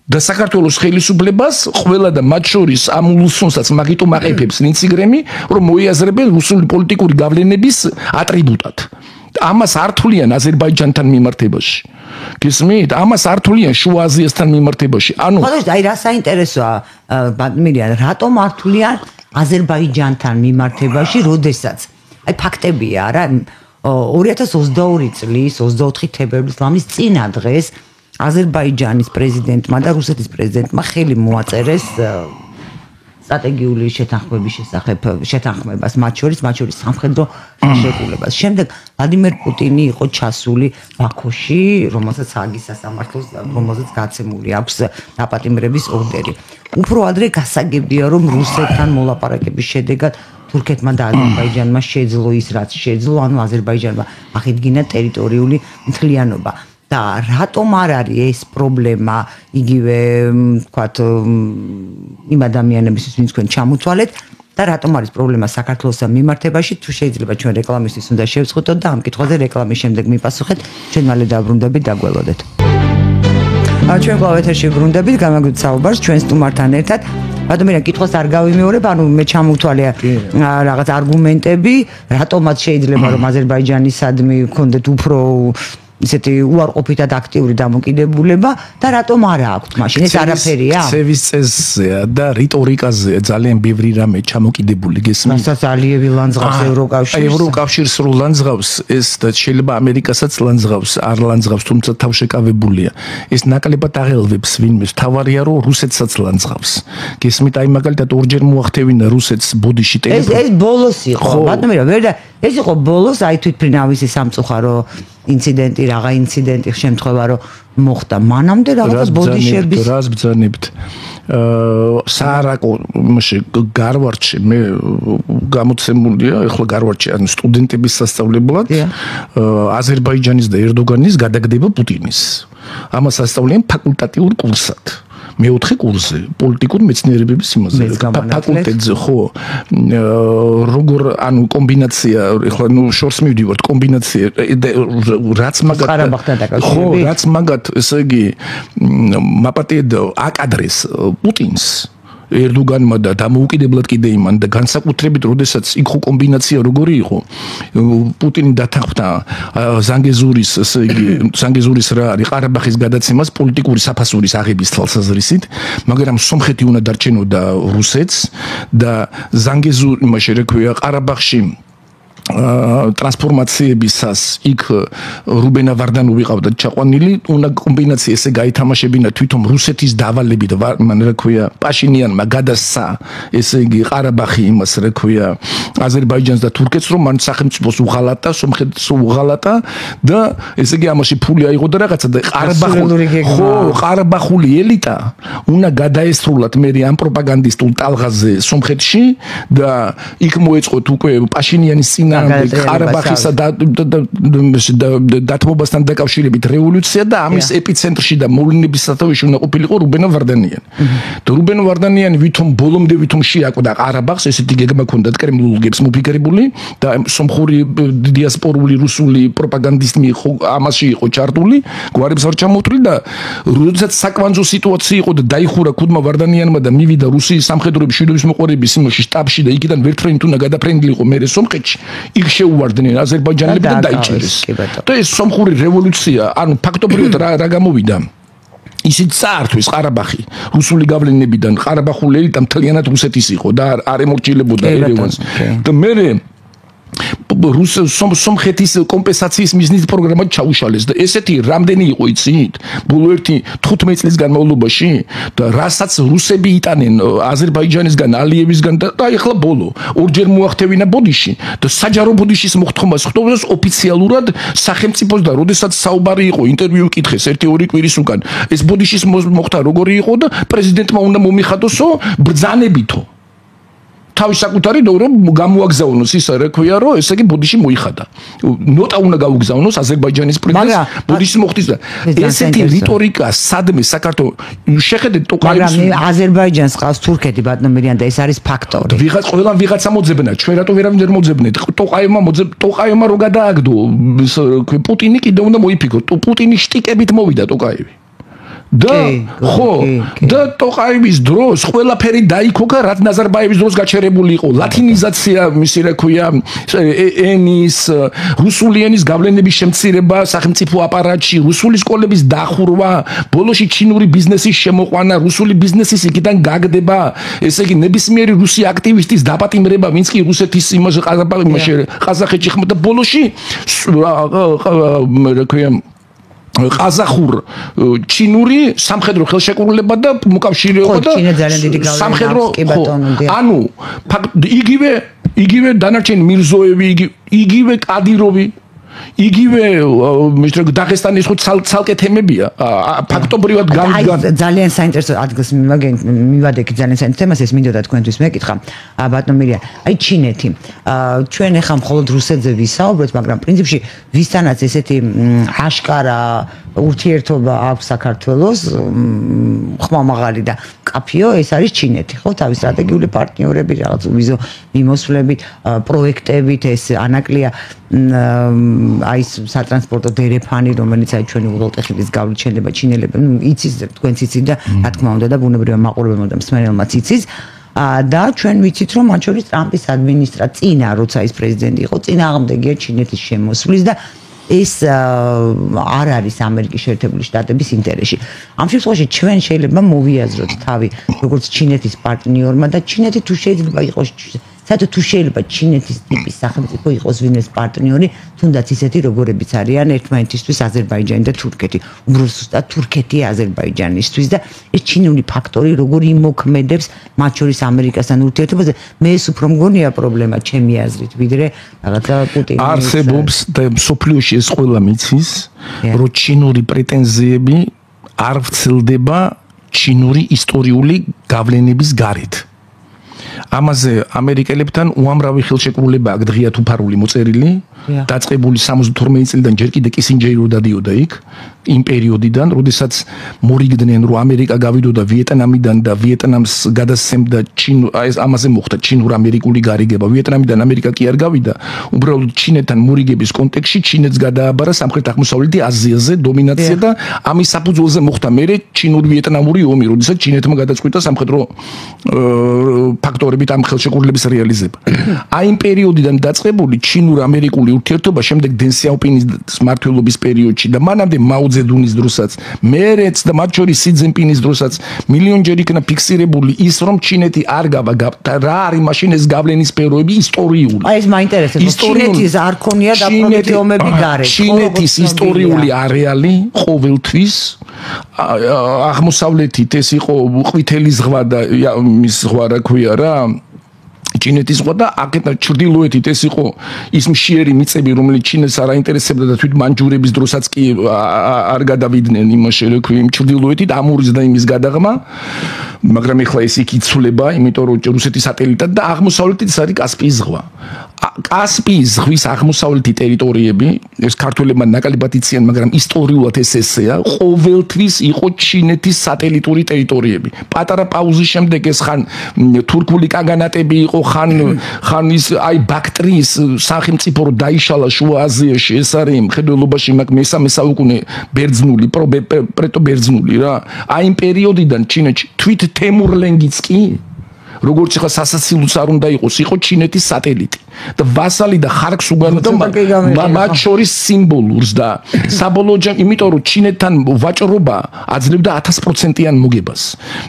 და საქართველოს ხელისუფლებას ყველა და მათ შორის ამ უილსონსაც მაგიტომ აყენებს ლინცი გრემი, რომ მოიაზრებენ რუსული პოლიტიკური გავლენების ატრიბუტად. ამას ართულიან აზერბაიჯანთან მიმართებაში. გესმით? ამას ართულიან შუა აზიასთან მიმართებაში. ანუ აი რა საინტერესოა, მირიან, რატომ ართულიან აზერბაიჯანთან მიმართებაში, როდესაც აი ფაქტებია რა 2022 წლის 24 თებერვლის ლამის წინა დღეს აზერბაიჯანის პრეზიდენტმა და რუსეთის პრეზიდენტმა ხელი მოაწერეს სტრატეგიული შეთანხმების შესახებ შეთანხმებას მათ შორის სამხედრო ხელშეკრულებას. შემდეგ ვლადიმერ პუტინი იყო ჩასული ბაქოში, რომელსაც ჰაგის სასამართლოს რომელზეც გაცემული აქვს დაპატიმრების ორდერი. უფრო ადრე გასაგებია, რომ რუსეთთან მოლაპარაკების შედეგად თურქეთმა და აზერბაიჯანმა შეძლო ის რაც შეძლო, ანუ აზერბაიჯანმა აღიდგინა ტერიტორიული მთლიანობა. და რატომ არ არის ეს პრობლემა იგივე ვთქვათ იმ ადამიანებისთვის ვინც თქვენ ჩამოთვალეთ და რატომ არის პრობლემა საქართველოსთან მიმართებაში თუ შეიძლება ჩვენ რეკლამისთვის უნდა შევწყვეტოთ და ამ კითხვაზე რეკლამის შემდეგ მიპასუხეთ ჩვენ მალე დაბრუნდებით დაგველოდეთ ჩვენ კვლავ ეთერში ბრუნდებით გამაგდით საუბარს ჩვენ სტუმართან ერთად ბატონო კითხვას არ გავიმეორებ ანუ მე ჩამოვთვალე რაღაც არგუმენტები რატომაც შეიძლება რომ აზერბაიჯანისადმი გქონდეთ უფრო ისეთი უარყოფითად აქტიური დამოკიდებულება და რატომ არა აქვთ მაშინ ეს არაფერია? ცევის წესზეა და რიტორიკაზეა ძალიან ბევრი რამე ჩამოკიდებული გესმის. მასაც ალიევი ლანძღავს ევროკავშირს. ევროკავშირს რო ლანძღავს ეს და შეიძლება ამერიკასაც ლანძღავს, არ ლანძღავს, თუმცა თავშეკავებულია. ეს ნაკლებად აღელვებს ვინმეს. თავარია რომ რუსეთსაც ლანძღავს. გესმით, აი მაგალითად ორჯერ მოახტევინა რუსეთს ბოდიში ტელეფონი. ეს ბოლოს იყო. ბატონო ვერ და ეს იყო ბოლოს აი თვითფრინავის სამწუხარო ინციდენტი რაღა ინციდენტი შემთხვევა რომ მოხდა მანამდე რაღაც ბოდიშების რას ბძანებთ საარაკო გარვარდში მე გამოცემულია ეხლა გარვარდში ანუ სტუდენტების სასწავლებლად აზერბაიჯანის და ერდოგანის გადაგდება პუტინის ამას ასწავლიან ფაკულტატიურ კურსად მეოთხე კურსზე პოლიტიკური მეცნიერებების იმაზე ფაკულტეტზე ხო როგორ ანუ კომბინაცია ეხლა შორს მივდივართ კომბინაცია რაც მაგათ ესე იგი მაპატიედ აკადრეს პუტინს ერდოგანმა და დამოუკიდებლად კიდე იმან და განსაკუთრებით როდესაც იქ ხო კომბინაცია როგორი იყო პუტინი დათანხმდა ზანგეზურის ესე იგი ზანგეზურის რა არის ყარაბაღის გადაცემას პოლიტიკური საფასურის აღების თვალსაზრისით მაგრამ სომხეთი უნდა დარჩენოდა რუსეთს და ზანგეზური იმაში რა ქვია ყარაბაღში ტრანსფორმაციებისას იქ რუბენა ვარდანოვი ყავდა ჩაყვანილი, უნდა კომბინაცია ესე გაითამაშებინა თვითონ რუსეთის დავალებით, მან რა ქვია, პაშინიანმა გადასცა, ესე იგი ყარაბაღი იმას რა ქვია, აზერბაიჯანს და თურქეთს, რომ მან სახელმწიფოს უღალატა, სომხეთს უღალატა და ესე იგი ამაში ფული აიღო და რაღაცა და ყარაბაღული ელიტა უნდა გადაესრულათ მე ამ პროპაგანდისტულ ტალღაზე სომხეთში და იქ მოეწყოთ უკვე პაშინიანის წინა ყარაბაღისა დათმობასთან დაკავშირებით რევოლუცია და ამის ეპიცენტრში და მოვლენების სათავეში უნდა ყოფილიყო რუბენა ვარდანიანი. და რუბენა ვარდანიანი ვითომ ბოლომდე ვითომ შეაკვდა ყარაბაღს, ესეთი გეგმა ჰქონდა კრემლულ გებს მოფიქრებული და სომხური დიასპორული რუსული პროპაგანდისტი ამაში იყო ჩართული, გვარებს არ ჩამოთვლი და როდესაც საკვანძო სიტუაცია იყო და დაიხურა ქუდმა ვარდანიანმა და მივიდა რუსიის სამხედროების მშვიდობის მოყვარების იმაში შტაბში და იქიდან ვერტფრენით უნდა გადაფრენილიყო მერე სომხეთში. იქ შეუვარდნენ აზერბაიჯანელები და დაიჭერეს. და ეს სომხური რევოლუცია, ანუ ფაქტობრივად რა გამოვიდა? ისიც წაართვეს ყარაბაღი რუსული გავლენებიდან, ყარაბაღული ელიტა მთლიანად რუსეთის იყო და არ ემორჩილებოდა ერევანს. და მერე სომხეთის კომპენსაციის მიზნით პროგრამა ჩაუშალეს და ესეთი რამდენი იყო იცით? ბოლო 15 წლის განმავლობაში და რასაც რუსები იტანენ აზერბაიჯანისგან, ალიევისგან და ეხლა ბოლო ორჯერ მოახტევინა ბოდიში და საჯარო ბოდიშის მოხდომას ხდომას ოფიციალურად სახელმწიფოს და როდესაც საუბარი იყო ინტერვიუ კითხეს 1-2 კვირის უკან ეს ბოდიშის მოხდა როგორი იყო და პრეზიდენტმა უნდა მომიხადოსო ბრძანებითო თავის საკუთარი რომ გამოაგზავნოს ის რა ქვია რომ ესე იგი ბოდიში მოიხადა. ნოტა უნდა გაუგზავნოს აზერბაიჯანის პრეზიდენტს ბოდიში მოხდის და ესეთი რიტორიკა სადმე საქართველოს შეხედეთ ტოყაევის აზერბაიჯანს ყავს თურქეთი ბატონმირიან და ეს არის ფაქტორი. ვიღაცა მოძებნა ჩვენ რატო ვერავინ ვერ მოძებნეთ ტოყაევმა რო გადააგდო პუტინი კიდე უნდა მოიფიქრო პუტინის შტიკებით მოვიდა ტოყაევი. და ხო და ტოყაევის დროს ყველაფერი დაიქოქა რაც ნაზარბაევის დროს გაჩერებული იყო ლათინიზაცია მისი რა ქვია ენის რუსული ენის გავლენების შემცირება სახელმწიფო აპარატში რუსული სკოლების დახურვა ბოლოში ჩინური ბიზნესის შემოყვანა რუსული ბიზნესის იქიდან გაგდება ესე იგი ნებისმიერი რუსი აქტივისტის დაპატიმრება ვინც კი რუსეთის იმაში ყაზახეთში ხმდა ბოლოში რა ქვია ყაზახურ ჩინური სამხედრო ხელშეკრულება და მოკავშირეობა და სამხედრო ანუ იგივე დანარჩენი მირზოევი იგივე კადიროვი იგივე დაღესტანის ხო ცალკე თემებია ფაქტობრივად ძალიან საინტერესო ადგილს მივადექი ძალიან საინტერესო თემას ეს მინდოდა თქვენთვის მეკითხა ბატონმირიან აი ჩინეთი ჩვენ ახლა მხოლოდ რუსეთზე ვისაუბროთ მაგრამ პრინციპში ვისთანაც ესეთი აშკარა ურთიერთობა აქვს საქართველოს ხმამაღალი და კაფიო ეს არის ჩინეთი ხო თავის სტრატეგიული პარტნიორები რაღაც ვიზო მიმოსვლებით პროექტებით ეს ანაკლია აი სატრანსპორტო დერეფანი რომელიც აი ჩვენი უღელტეხილის გავლით შეიძლება ჩინელები იცის თქვენც იცით და რა თქმა უნდა და ბუნებრივია მაყურებელმა და მსმენელმაც იცის და ჩვენ ვიცით რომ მათ შორის ტრამპის ადმინისტრაცია როცა ის პრეზიდენტი იყო წინააღმდეგია ჩინეთის შემოსვლის და ეს არ არის ამერიკის შეერთებული შტატების ინტერესში. ამ შემთხვევაში ჩვენ შეიძლება მოვიაზროთ თავი როგორც ჩინეთის პარტნიორმა და ჩინეთი თუ შეიძლება იყოს საერთოდ თუ შეიძლება ჩინეთის ტიპის სახელმწიფო იყოს ვინმეს პარტნიორი, თუნდაც ისეთი როგორებიც არიან ერთმანეთისთვის აზერბაიჯანი და თურქეთი. უბრალოდ ზუსტად თურქეთი აზერბაიჯანისთვის და ეს ჩინური ფაქტორი როგორ იმოქმედებს მათ შორის ამერიკასთან ურთიერთობაზე, მე ეს უფრო მგონია პრობლემა ჩემი აზრით, ვიდრე რაღაცა პუტინის არსებობს და სოფლიოში ეს ყველა მიცის, რომ ჩინური პრეტენზიები არ ვრცელდება ჩინური ისტორიული გავლენების გარეთ. ამაზე ამერიკელებთან უამრავი ხელშეკრულება აქ დღეა თუ ფარული მოწერილი დაწყებული 72 წლიდან ჯერ კიდე კისინჯერი რო დადიოდა იქ იმ პერიოდიდან, როდესაც მორიგდნენ რომ ამერიკა გავიდოდა ვიეტნამიდან და ვიეტნამს გადასცემდა აი ამაზე მოხდა ჩინურ-ამერიკული გარიგება. ვიეტნამიდან ამერიკა კი არ გავიდა, უბრალოდ ჩინეთთან მორიგების კონტექსტში ჩინეთს გადააბარა სამხრეთ-აღმოსავლეთი აზიაზე დომინაცია და ამის საფუძველზე მოხდა მერე ჩინურ-ვიეტნამური ომი, როდესაც ჩინეთმა გადაწყვიტა სამხედრო ფაქტორებით ამ ხელშეკრულების რეალიზება. აი იმ პერიოდიდან დაწყებული ჩინურ-ამერიკული ურთიერთობა შემდეგ დენ სიაოპინის მმართველობის პერიოდში და მანამდე მაო ძედუნის დროსაც, მერეც და მათ შორის სი ძინპინის დროსაც მილიონჯერ იქნა ფიქსირებული ის, რომ ჩინეთი არ გავა და რა არის მაშინ ეს გავლენის სფეროები ისტორიული. აი ეს მაინტერესებს, ჩინეთის არ ქონია დაპყრობითი ომები გარეთ. ჩინეთის ისტორიული არეალი ყოველთვის აღმოსავლეთით ეს იყო ყვითელი ზღვა და მის ზღვა რა ქვია რა ჩინეთის ზღვა და აქეთ ჩრდილოეთით ეს იყო ის მშიერი მიწები რომელიც ჩინეთს არ აინტერესებდა და თვით მანჯურების დროსაც კი არ გადავიდნენ იმაში რა ქვია იმ ჩრდილოეთით ამურის და იმის გადაღმა მაგრამ ეხლა ეს იქ იცვლება იმიტომ რომ რუსეთის სატელიტად და აღმოსავლეთით არის კასპიის ზღვა კასპიის ზღვის აღმოსავლეთი ტერიტორიები ეს ქართველებმა ნაკლებად იციან მაგრამ ისტორიულად ეს ესეა ყოველთვის იყო ჩინეთის სატელიტური ტერიტორიები პატარა პაუზის შემდეგ ეს ხან თურქული კაგანატები იყო ხან ის აი ბაქტრიის სახელმწიფო რო დაიშალა შუა აზიაში ეს არის მხედველობაში მაგ მესამე საუკუნე ბერძნული პრეტო ბერძნული რა აი იმ პერიოდიდან ჩინეთში თვით თემურლენგიც კი როგორც ახლა სასაცილოც არ უნდა იყოს იყო ჩინეთის სატელიტი და ვასალი და ხარკს უგანოდა მათ შორის სიმბოლურს და საბოლოო იმიტომ რომ ჩინეთთან ვაჭრობა აძლევდა 1000%-იან მოგებას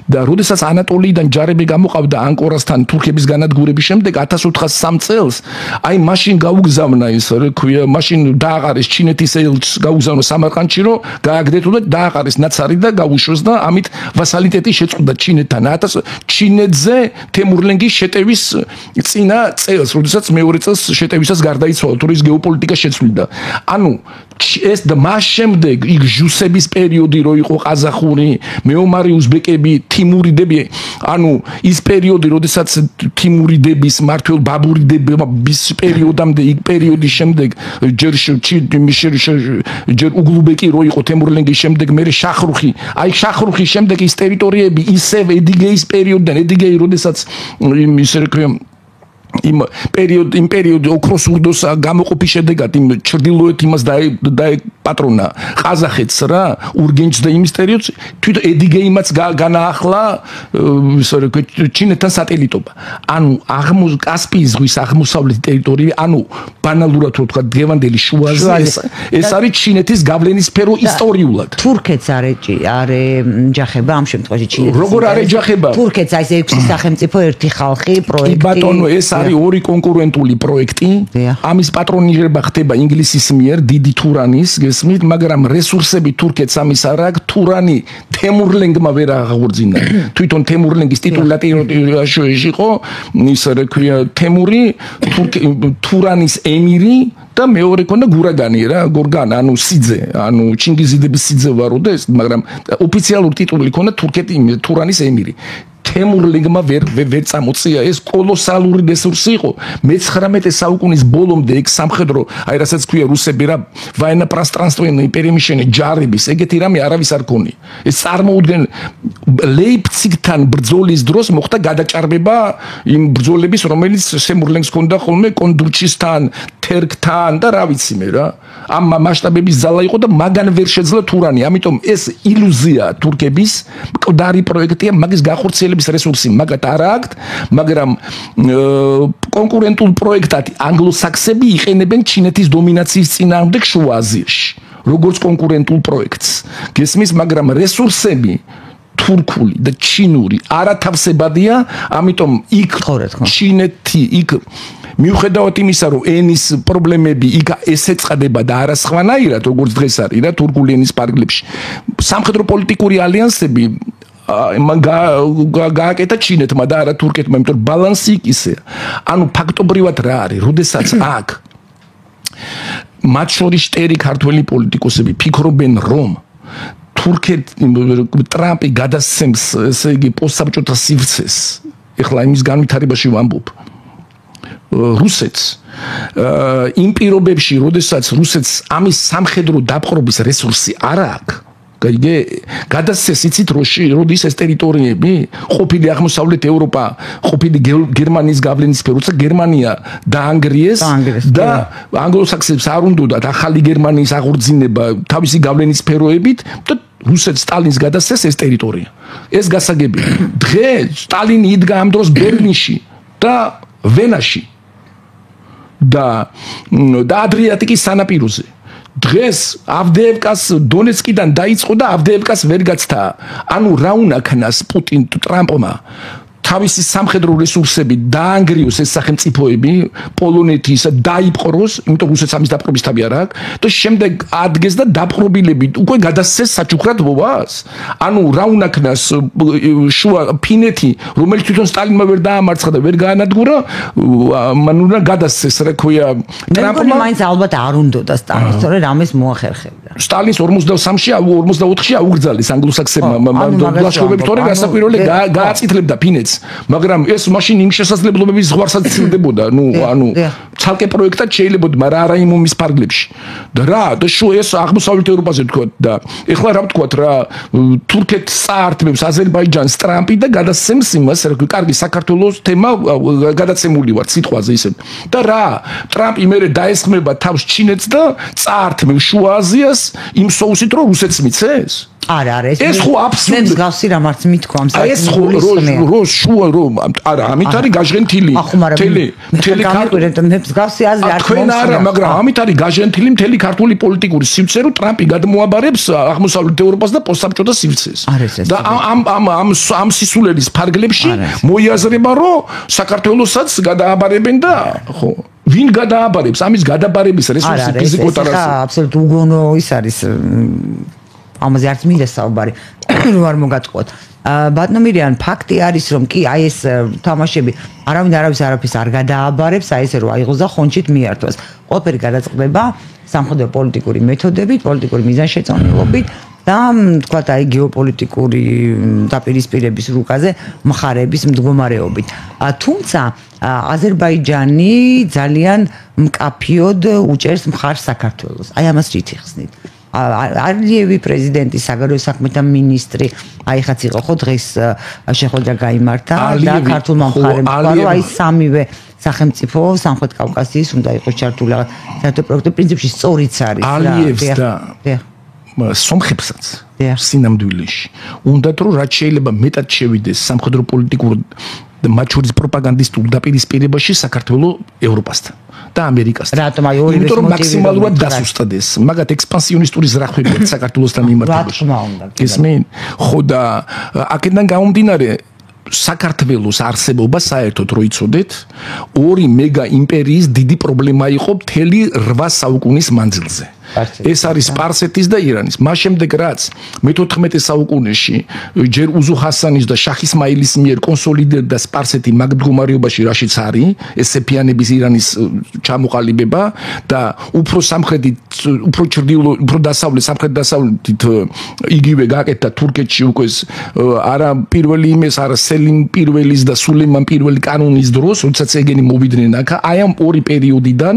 და როდესაც ანატოლიიდან ჯარები გამოყავდა ანკორასთან თურქების განადგურების შემდეგ 1403 წელს აი მაშინ გაუგზავნა ეს რა ქვია მაშინ დააყარეს ჩინეთის ელჩს გაუგზავნა სამარყანდში რომ გააგდეთო და დააყარეს ნაცარი და გაუშვეს და ამით ვასალიტეტი შეწყვიტა ჩინეთთან ჩინეთზე თემურლენგის შეტევის წინა წელს, როდესაც მეორე წელს შეტევისას გარდაიცვალა, თურის გეოპოლიტიკა შეცვლიდა. ანუ ეს და მას შემდეგ იქ ჟუსების პერიოდი რო იყო ყაზახური, მეომარი უზბეკები, თიმურიდები, ანუ ის პერიოდი, როდესაც თიმურიდების მმართველ ბაბურიდების პერიოდამდე იქ პერიოდის შემდეგ ჯერ უგლუბეკი რო იყო თემურლენგის შემდეგ მე შახრუხი, აი შახრუხის შემდეგ ის ტერიტორიები ისევ ედგეის პერიოდიდან, ედგეი როდესაც ისე რქვია იმ პერიოდი ოქროს ურდოს გამოყოფის შედეგად იმ ჩრდილოეთ იმას დაეპატრონა ყაზახეთს რა ურგენჩს და იმის პერიოდს თვით ედგეიმაც განაახლა ისე რა ჩინეთთან სატელიტობა ანუ კასპიის ზღვის აღმოსავლეთი ტერიტორია ანუ ბანალურად რო თქვა დღევანდელი შუა აზია ეს არის ჩინეთის გავლენის სფერო ისტორიულად თურქეთს არ ეჯახება ამ შემთხვევაში ჩინეთის როგორ არ ეჯახება თურქეთს აი ეს 6 სახელმწიფო ერთი ხალხი პროექტი ბატონო ეს არის ორი კონკურენტული პროექტი ამის პატრონიჟება ხდება ინგლისის მიერ დიდი თურანის გესმით მაგრამ რესურსები თურქეთს ამის არ აქვს თურანი თემურლენგმა ვერ აღორძინა თვითონ თემურლენგის ტიტულატირაში იყო ისე რა ქვია თემური თურანის ემირი და მეორე ქონდა გურაგანი რა გორგან ანუ სიძე ანუ ჩინგიზიდების სიძე ვარო და ეს მაგრამ ოფიციალური ტიტული ქონდა თურანის ემირი თემურლენგმა ვერ წამოწია ეს კოლოსალური რესურსი იყო მე-19 საუკუნის ბოლომდე ეგ სამხედრო აი რასაც ქვია რუსები რა ვაენა პრასტრანსტვენნი პერემიშენი ჯარების ეგეთი რამე არავის არ ქონია ეს წარმოუდგენ ლეიპციგთან ბრძოლის დროს მოხდა გადაჭარბება იმ ბრძოლების რომელიც თემურლენგს ქონდა ხოლმე კონდუჩისთან თერგთან და რა ვიცი მე რა ამ მასშტაბების ძალა იყო და მაგან ვერ შეძლო თურანი ამიტომ ეს ილუზია თურქების მკვდარი პროექტია მაგის გახორციელების რესურსი მაგათ არ აქვს მაგრამ კონკურენტულ პროექტად ანგლოსაქსები იყენებენ ჩინეთის დომინაციის წინააღმდეგ შუა აზიაში როგორც კონკურენტულ პროექტს გესმის მაგრამ რესურსები თურქული და ჩინური არათავსებადია ამიტომ იქ ჩინეთი იქ მიუხედავად იმისა რომ ენის პრობლემები იქ ესეწყდება და არა სხვანაირად როგორც დღეს არის რა თურქული ენის პარკლებში სამხედრო პოლიტიკური ალიანსები გააკეთა ჩინეთმა და არა თურქეთმა იმიტომ რომ ბალანსი იქ ისეა ანუ ფაქტობრივად რა არის როდესაც აქ მათ შორის შტერი ქართველი პოლიტიკოსები ფიქრობენ რომ ტრამპი გადასცემს ესე იგი პოსტსაბჭოთა სივრცეს ეხლა იმის განვითარებაში ვამბობ რუსეთს იმ პირობებში, როდესაც რუსეთს ამის სამხედრო დაპყრობის რესურსი არ აქვს გაიგე გადასცეს იცით როდის ეს ტერიტორიები ყოფილი აღმოსავლეთ ევროპა ყოფილი გერმანიის გავლენის სფერო როცა გერმანია დაანგრიეს და ანგლოსაქსონებს არ უნდათ ახალი გერმანიის აღორძინება თავისი გავლენის სფეროებით და რუსეთს სტალინს გადასცეს ეს ტერიტორია ეს გასაგებია დღეს სტალინი იდგა ამ დროს ბერლინში და ვენაში და ადრიატიკის სანაპიროზე დღეს ავდეევკას დონეცკიდან დაიწყო და ავდეევკას ვერ გაცდა. ანუ რა უნდა ქნას პუტინ ტრამპმა თავისი სამხედრო რესურსები დაანგრიოს ეს სახელმწიფოები პოლონეთის დაიპყროს, იმიტომ რუსეთს ამის დაპყრობის თავი არ აქვს და შემდეგ ადგეს და დაპყრობილებით უკვე გადასცეს საჩუქრად ვობას. ანუ რა უნდა ქნას შუა ფინეთი, რომელიც თვითონ სტალინმა ვერ დაამარცხა და ვერ გაანადგურა, მან უნდა გადასცეს, რა ქვია, ტრამპმა. მაინც ალბათ არ უნდოდა სტალინს, თორე რამეს მოახერხებდა. სტალინს 43-ში, 24-ში აუგრძალეს ანგლოსაქსონებმა ლაშქრობები, თორე გასაკვირველი გააწითლებდა ფინეთს. მაგრამ ეს მაშინ იმ შესაძლებლობების ზღვარსაც ცილდებოდა, ანუ ცალკე პროექტად შეიძლება, მაგრამ არა იმ ომის ფარგლებში. და და ეს აღმოსავლეთ ევროპაზე თქვა და ეხლა რა ვთქვათ რა თურქეთს წაართმევს აზერბაიჯანს ტრამპი და გადასცემს იმას, რა კარგი საქართველოს თემა გადაცემული ვარ სიტყვაზე ისე. და ტრამპი მერე დაესხმება თავს ჩინეთს და წაართმევს შუა აზიას იმ სოუსით რომ რუსეთს მიცეს? არა, ეს ხო აბსურდია. მე მსგავსი რამაც მithქვა ამ ეს ხო შუა რომ არა, ამით არის გაჟღენთილი მთელი ქართული მე მსგავსი აზრი არ თქვენ არა, მაგრამ ამით არის გაჟღენთილი მთელი ქართული პოლიტიკური სივრცე, რომ ტრამპი გადმოაბარებს აღმოსავლეთ ევროპას და პოსტსაბჭოთა სივრცეს. და ამ სისულელის ფარგლებში მოიაზრება, რომ საქართველოსაც გადააბარებენ და ხო ვინ გადააბარებს ამის გადაბარების რესურსი ფიზიკურად არ არის. აბსოლუტურად უგონო ის არის ამაზე არც მინდა საუბარი რომ არ მოგატყუოთ. ბატონო მირიან ფაქტი არის რომ კი აი ეს თამაშები არავინ არაფერს არ გადააბარებს აი ესე რომ აიღოს და ხონჩით მიართვას. ყველაფერი გადაწყდება სამხედრო პოლიტიკური მეთოდებით, პოლიტიკური მიზანშეწონილობით და თქვათ აი გეოპოლიტიკური დაპირისპირების რუკაზე მხარეების მდგომარეობით. თუმცა აზერბაიჯანი ძალიან მკაფიოდ უჭერს მხარს საქართველოს. აი ამას რით იხსნით? არლიევი პრეზიდენტი, საგარეო საქმეთა მინისტრი, აი ხაც იყო ხო დღეს შეხვედრა გაიმართა და ქართულმა მხარემ თქვა რომ აი სამივე სახელმწიფო სამხრეთ კავკასიის უნდა იყოს ჩართული საერთო პროექტი პრინციპში სწორიც არის რა. ალიევს და სომხებსაც სინამდვილეში უნდათ რომ რაც შეიძლება მეტად შევიდეს სამხედრო პოლიტიკურ მათ შორის პროპაგანდისტულ დაპირისპირებაში საქართველოს ევროპასთან და ამერიკასთან. რატომ აი ორივე იმიტომ რომ მაქსიმალურად დასუსტდეს, მაგათ ექსპანსიონისტური ზრახვებია საქართველოსთან მიმართებაში. გესმენ? ხო და აქედან გამომდინარე საქართველოს არსებობა საერთოდ რო იცოდეთ, ორი მეგა იმპერიის დიდი პრობლემა იყო მთელი 8 საუკუნის მანძილზე. ეს არის სპარსეთის და ირანის. მას შემდეგ რაც მე-14 საუკუნეში ჯერ უზუ ჰასანის და შაჰ ისმაილის მიერ კონსოლიდირდა სპარსეთი მაგ მდგომარეობაში, რაშიც არის ეს სეფიანების ირანის ჩამოყალიბება და უფრო სამხრეთით, უფრო ჩრდილო, უფრო დასავლეთ, სამხრეთ-დასავლეთით იგივე გააკეთა თურქეთში უკვე არა პირველი იმეს, არა სელიმ პირველის და სულეიმან პირველი კანონის დროს, როდესაც ეგენი მოვიდნენ აქ, აი ამ ორი პერიოდიდან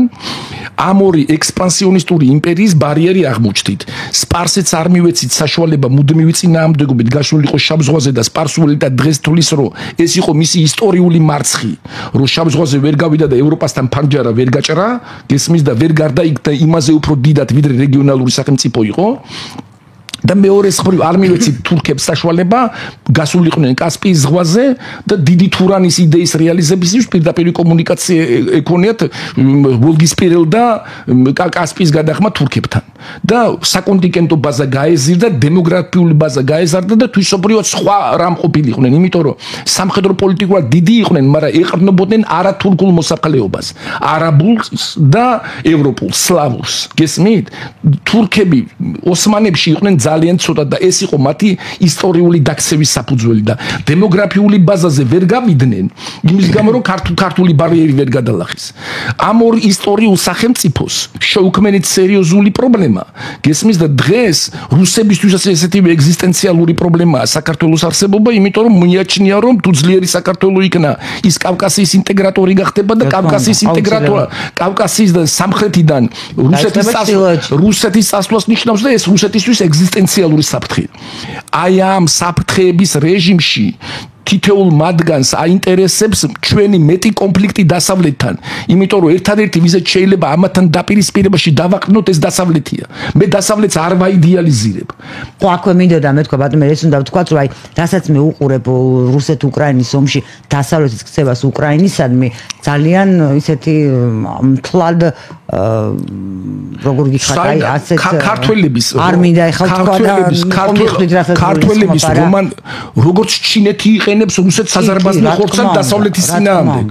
ამ ორი ექსპანსიონისტური იმპერიის ბარიერი აღმოჩნდით. სპარსეთს არ მივეცით საშუალება მუდმივი წინააღმდეგობით გაშლილიყო შავ ზღვაზე და სპარსული და დღეს თulis რომ ეს იყო მისი ისტორიული მარცხი, რომ შავ ზღვაზე ვერ გავიდა და ევროპასთან ფანჯარა ვერ გაჭრა, გესმის და ვერ გარდაიქცა იმაზე უფრო დიდად ვიდრე რეგიონალური სახელმწიფო იყო. და მეორე მხრივ არ მივეცით თურქებს საშუალება გასულიყვნენ კასპიის ზღვაზე და დიდი თურანის იდეის რეალიზებისთვის პირდაპირ კომუნიკაცია ეკონიათ ვოლგისპირელ და კასპიის გადახმა თურქებთან და საკონტინენტო ბაზა გაეზირდა, დემოგრაფიული ბაზა გაეზარდა და თვითსოფრიოდ სხვა რამ ყოფილიყვნენ, იმიტომ რომ სამხედრო პოლიტიკურად დიდი იყვნენ, მაგრამ ეყრდნობოდნენ არა თურქულ მოსახლეობას, არაბულს და ევროპულს, სლავურს. გესმით? თურქები ოსმანებში იყვნენ ძალიან ცოტა და ეს იყო მათი ისტორიული დაქცევის საფუძველი და დემოგრაფიული ბაზაზე ვერ გავიდნენ იმის გამო რომ ქართული ბარიერი ვერ გადალახეს ამ ორ ისტორიულ სახელმწიფოს შეუქმნით სერიოზული პრობლემა გესმის და დღეს რუსებისთვისაც ესეთი ეგზისტენციალური პრობლემაა საქართველოს არსებობა იმიტომ რომ მიაჩნია რომ თუ ძლიერი საქართველო იქნა ის კავკასიის ინტეგრატორი გახდება და კავკასიის ინტეგრატორა კავკასიის და სამხრეთიდან რუსეთის წასვლას ნიშნავს და ეს რუსეთისთვის ეგზისტენციალური საფრთხე აი ამ საფრთხეების რეჟიმში თითოეულ მათგანს აინტერესებს ჩვენი მეტი კონფლიქტი დასავლეთთან იმიტომ რომ ერთადერთი ვიზეთ შეიძლება ამათთან დაპირისპირებაში დავაყნოთ ეს დასავლეთია მე დასავლეთს არ ვაიდეალიზირებ ხო აქვე მინდოდა მე თქვა ბატონო ეს უნდა ვთქვათ რომ აი რასაც მე უყურებ რუსეთ-უკრაინის ომში დასავლეთის ქცევას უკრაინისადმი ძალიან ისეთი მთლად როგორ გიხარ აი ასეთ ქართველების არ მინდა ეხლა თქვა და ქართველების რომან როგორც ჩინეთი იყენებს რუსეთს საზარბაზნო ხორცად დასავლეთის წინააღმდეგ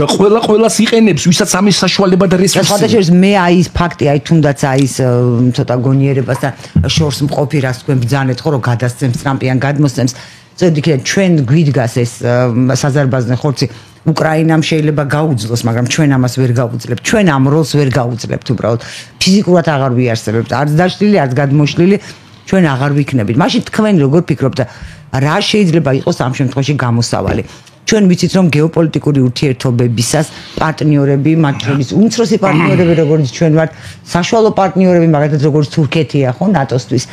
და ყველას იყენებს ვისაც ამის საშუალება და რესურსი სხვადასხვა მე აი ის ფაქტი აი თუნდაც აი ის ცოტა გონიერებასთან შორს მყოფი რას თქვენ ბძანეთ ხო რომ გადასცემს ტრამპიან გადმოსცემს ზოგადად ჩვენ გვიდგას ეს საზარბაზნო ხორცი უკრაინამ შეიძლება გაუძლოს მაგრამ ჩვენ ამას ვერ გავუძლებთ ჩვენ ამ როლს ვერ გავუძლებთ უბრალოდ ფიზიკურად აღარ ვიარსებებთ არც დაშლილი არც გადმოშლილი ჩვენ აღარ ვიქნებით მაშინ თქვენ როგორ ფიქრობთ რა შეიძლება იყოს ამ შემთხვევაში გამოსავალი ჩვენ ვიცით რომ გეოპოლიტიკური ურთიერთობებისას პარტნიორები მათ შორის უმცროსი პარტნიორები როგორც ჩვენ ვართ საშუალო პარტნიორები მაგალითად როგორც თურქეთია ხო ნატოსთვის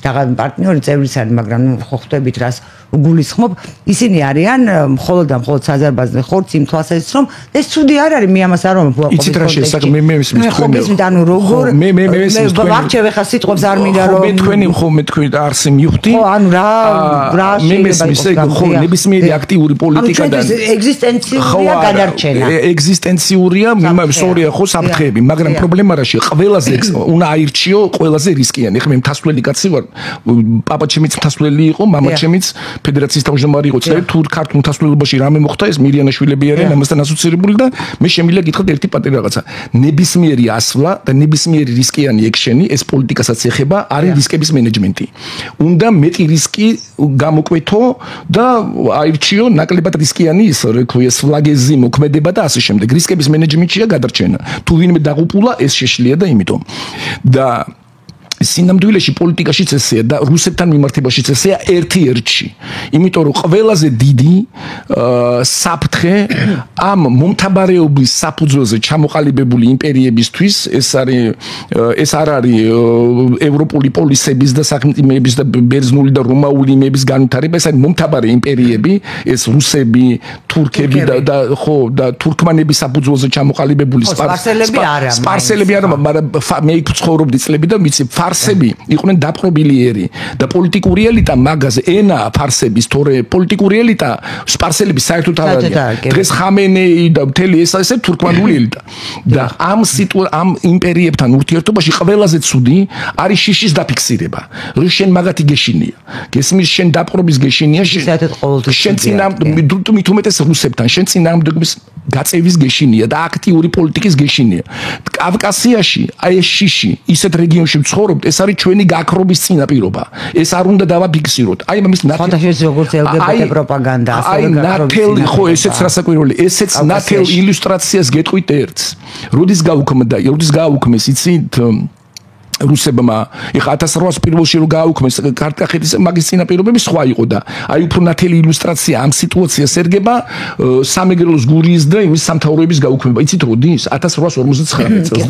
რაღაც პარტნიორი წევრიც არის მაგრამ ხო ხვდებით რას გულისხმობ ისინი არიან მხოლოდ და მხოლოდ საზარბაზნო ხორცი იმ თვალსაზრისით რომ ეს ცუდი არ არის მე ამას არ ვამბობ იცით რა შესაძლოა მე მისმის ანუ როგორ მე ვარჩევ ხა სიტყვებს არ მინდა რომ მე თქვენი არსი მივხვდი ხო ანუ რა შეიძლება ხო ნებისმიერი აქტიური პოლიტიკიდან ეგზისტენციურია გადარჩენა ეგზისტენციურია სწორია ხო საფრთხეები მაგრამ პრობლემა რაში ყველაზე უნდა აირჩიო ყველაზე რისკიანი ხა მე მთასვლელი კაცი ვარ პაპა ჩემიც მთასვლელი იყო მამა ჩემიც ფედერაციის თავმჯდომარე იყო წლები თუ ქართულ მთასვლელობაში რამე მოხდა ეს მირიანაშვილები არიან ამასთან ასოცირებული და მე შემიძლია გითხრათ ერთი პატარა რაღაცა ნებისმიერი ასვლა და ნებისმიერი რისკიანი ექშენი ეს პოლიტიკასაც ეხება არის რისკების მენეჯმენტი უნდა მეტი რისკი გამოკვეთო და აირჩიო ნაკლებად რისკიანი ის რეკუეს ფლაგეზი მოქმედება და ასე შემდეგ რისკების მენეჯმენტია გადარჩენა თუ ვინმე დაღუპულა ეს შეშლია და იმიტომ და სინამდვილეში პოლიტიკაშიც ესეა და რუსეთთან მიმართებაშიც ესეა ერთ-ერთი. იმიტომ რომ ყველაზე დიდი საფრთხე ამ მომთაბარეობის საფუძველზე ჩამოყალიბებული იმპერიებისთვის ეს არ არის ევროპული პოლისების და სახელმწიფოების და ბერძნული და რომაული იმების განვითარება, ეს არის მომთაბარე იმპერიები, ეს რუსები, თურქები და ხო და თურქმანების საფუძველზე ჩამოყალიბებული სპარსელები არა, მაგრამ მე იქ ცხოვრობდი წლები და ვიცი ფარსები იყვნენ დაპყრობილიერი და პოლიტიკური ელიტა მაგაზე ენა ფარსების თორე პოლიტიკური ელიტა სპარსელები საერთოდ არ არის დღეს ხამენეი და მთელი ეს თურქმანული ელიტა და ამ იმპერიებთან ურთიერთობაში ყველაზე ცუდი არის შიშის დაფიქსირება რომ შენ მაგათი გეშინია გესმის შენ დაპყრობის გეშინია შენ წინააღმდეგ მით უმეტეს რუსებთან შენ წინააღმდეგობის გაწევის გეშინია და აქტიური პოლიტიკის გეშინია კავკასიაში აი ეს შიში ისეთ რეგიონში ვცხოვრობთ ეს არის ჩვენი გაქრობის წინაპირობა ეს არ უნდა დავაფიქსიროთ აი ამის ფანტაზიის როგორც LGBT პროპაგანდა აი ნათელი ხო ესეც რასაკვირველი ესეც ნათელ ილუსტრაციას გეტყვით ერთს როდის გაუქმეს იცით რუსებმა ეხა 1800 პირველში რო გააუქმეს კახეთის მაგის წინაპირობები სხვა იყო და აი უფრო ნათელი ილუსტრაცია ამ სიტუაციას ერგება სამეგრელოს გურიის და იმის სამთავროების გაუქმება იცით როდის 1859 წელს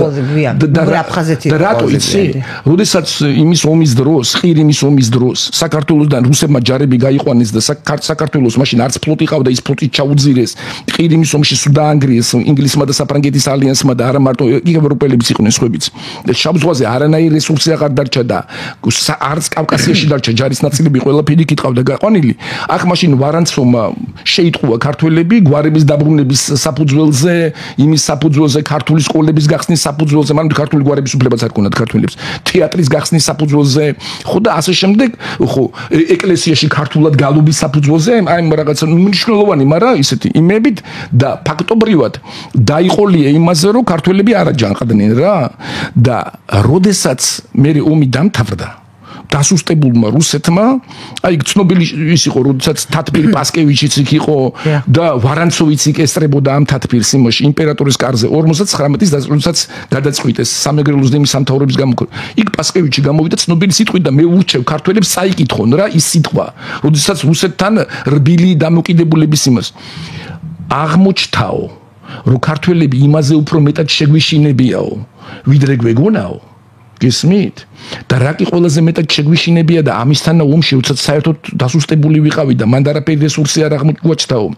და რატო იცი როდესაც იმის ომის დროს ყირიმის ომის დროს საქართველოსდან რუსებმა ჯარები გაიყვანეს და საქართველოს მაშინ არც ფლოტი ყავდა ის ფლოტი ჩაუძირეს ყირიმის ომში სუდაანგრიეს ინგლისმა და საფრანგეთის ალიანსმა და არა მარტო ევროპელებიც იყვნენ სხვებიც და შავ-ზღვაზე არანაირი რესურსი აღარ დარჩა და არც კავკასიაში დარჩა ჯარის ნაწილები ყველაფერი კითხავდა გაყვანილი აქ მაშინ ვარანცოვმა შეიტყუა ქართველები გვარების დაბრუნების საფუძველზე იმის საფუძველზე ქართული სკოლების გახსნის საფუძველზე მაგრამ ქართული გვარების უფლებაც არ ქონდათ ქართველებს თეატრის გახსნის საფუძველზე ხო და ასე შემდეგ ხო ეკლესიაში ქართულად გალობის საფუძველზე აი რაღაცა მნიშვნელოვანი მაგრამ ისეთი იმებით და ფაქტობრივად დაიყოლია იმაზე რომ ქართველები არ აჯანყდნენ რა და როდესაც მე ომი დამთავრდა დასუსტებულმა რუსეთმა, აი ცნობილი ის იყო, როდესაც თათბირი პასკევიჩიც იქ იყო და ვარანცოვიც იქ ესწრებოდა ამ თათბირს იმაში იმპერატორის კარზე 59-ის როდესაც გადაწყვიტეს სამეგრელოს დემის სამთავრობის გამოქვეყნ. იქ პასკევიჩი გამოვიდა ცნობილი სიტყვით და მე ურჩევ ქართველებს წაიკითხონ რა ის სიტყვა, როდესაც რუსეთთან რბილი დამოკიდებულების იმას. აღმოჩნდაო, რომ ქართველები იმაზე უფრო მეტად შეგვიშინებიაო, ვიდრე გვეგონაო. გესმით? და რა კი ყველაზე მეტად შეგვიშინებია და ამისთანა ომში როდესაც საერთოდ დასუსტებული ვიყავი და მანდ არაფერი რესურსი არ აღმოგვაჩნდაო.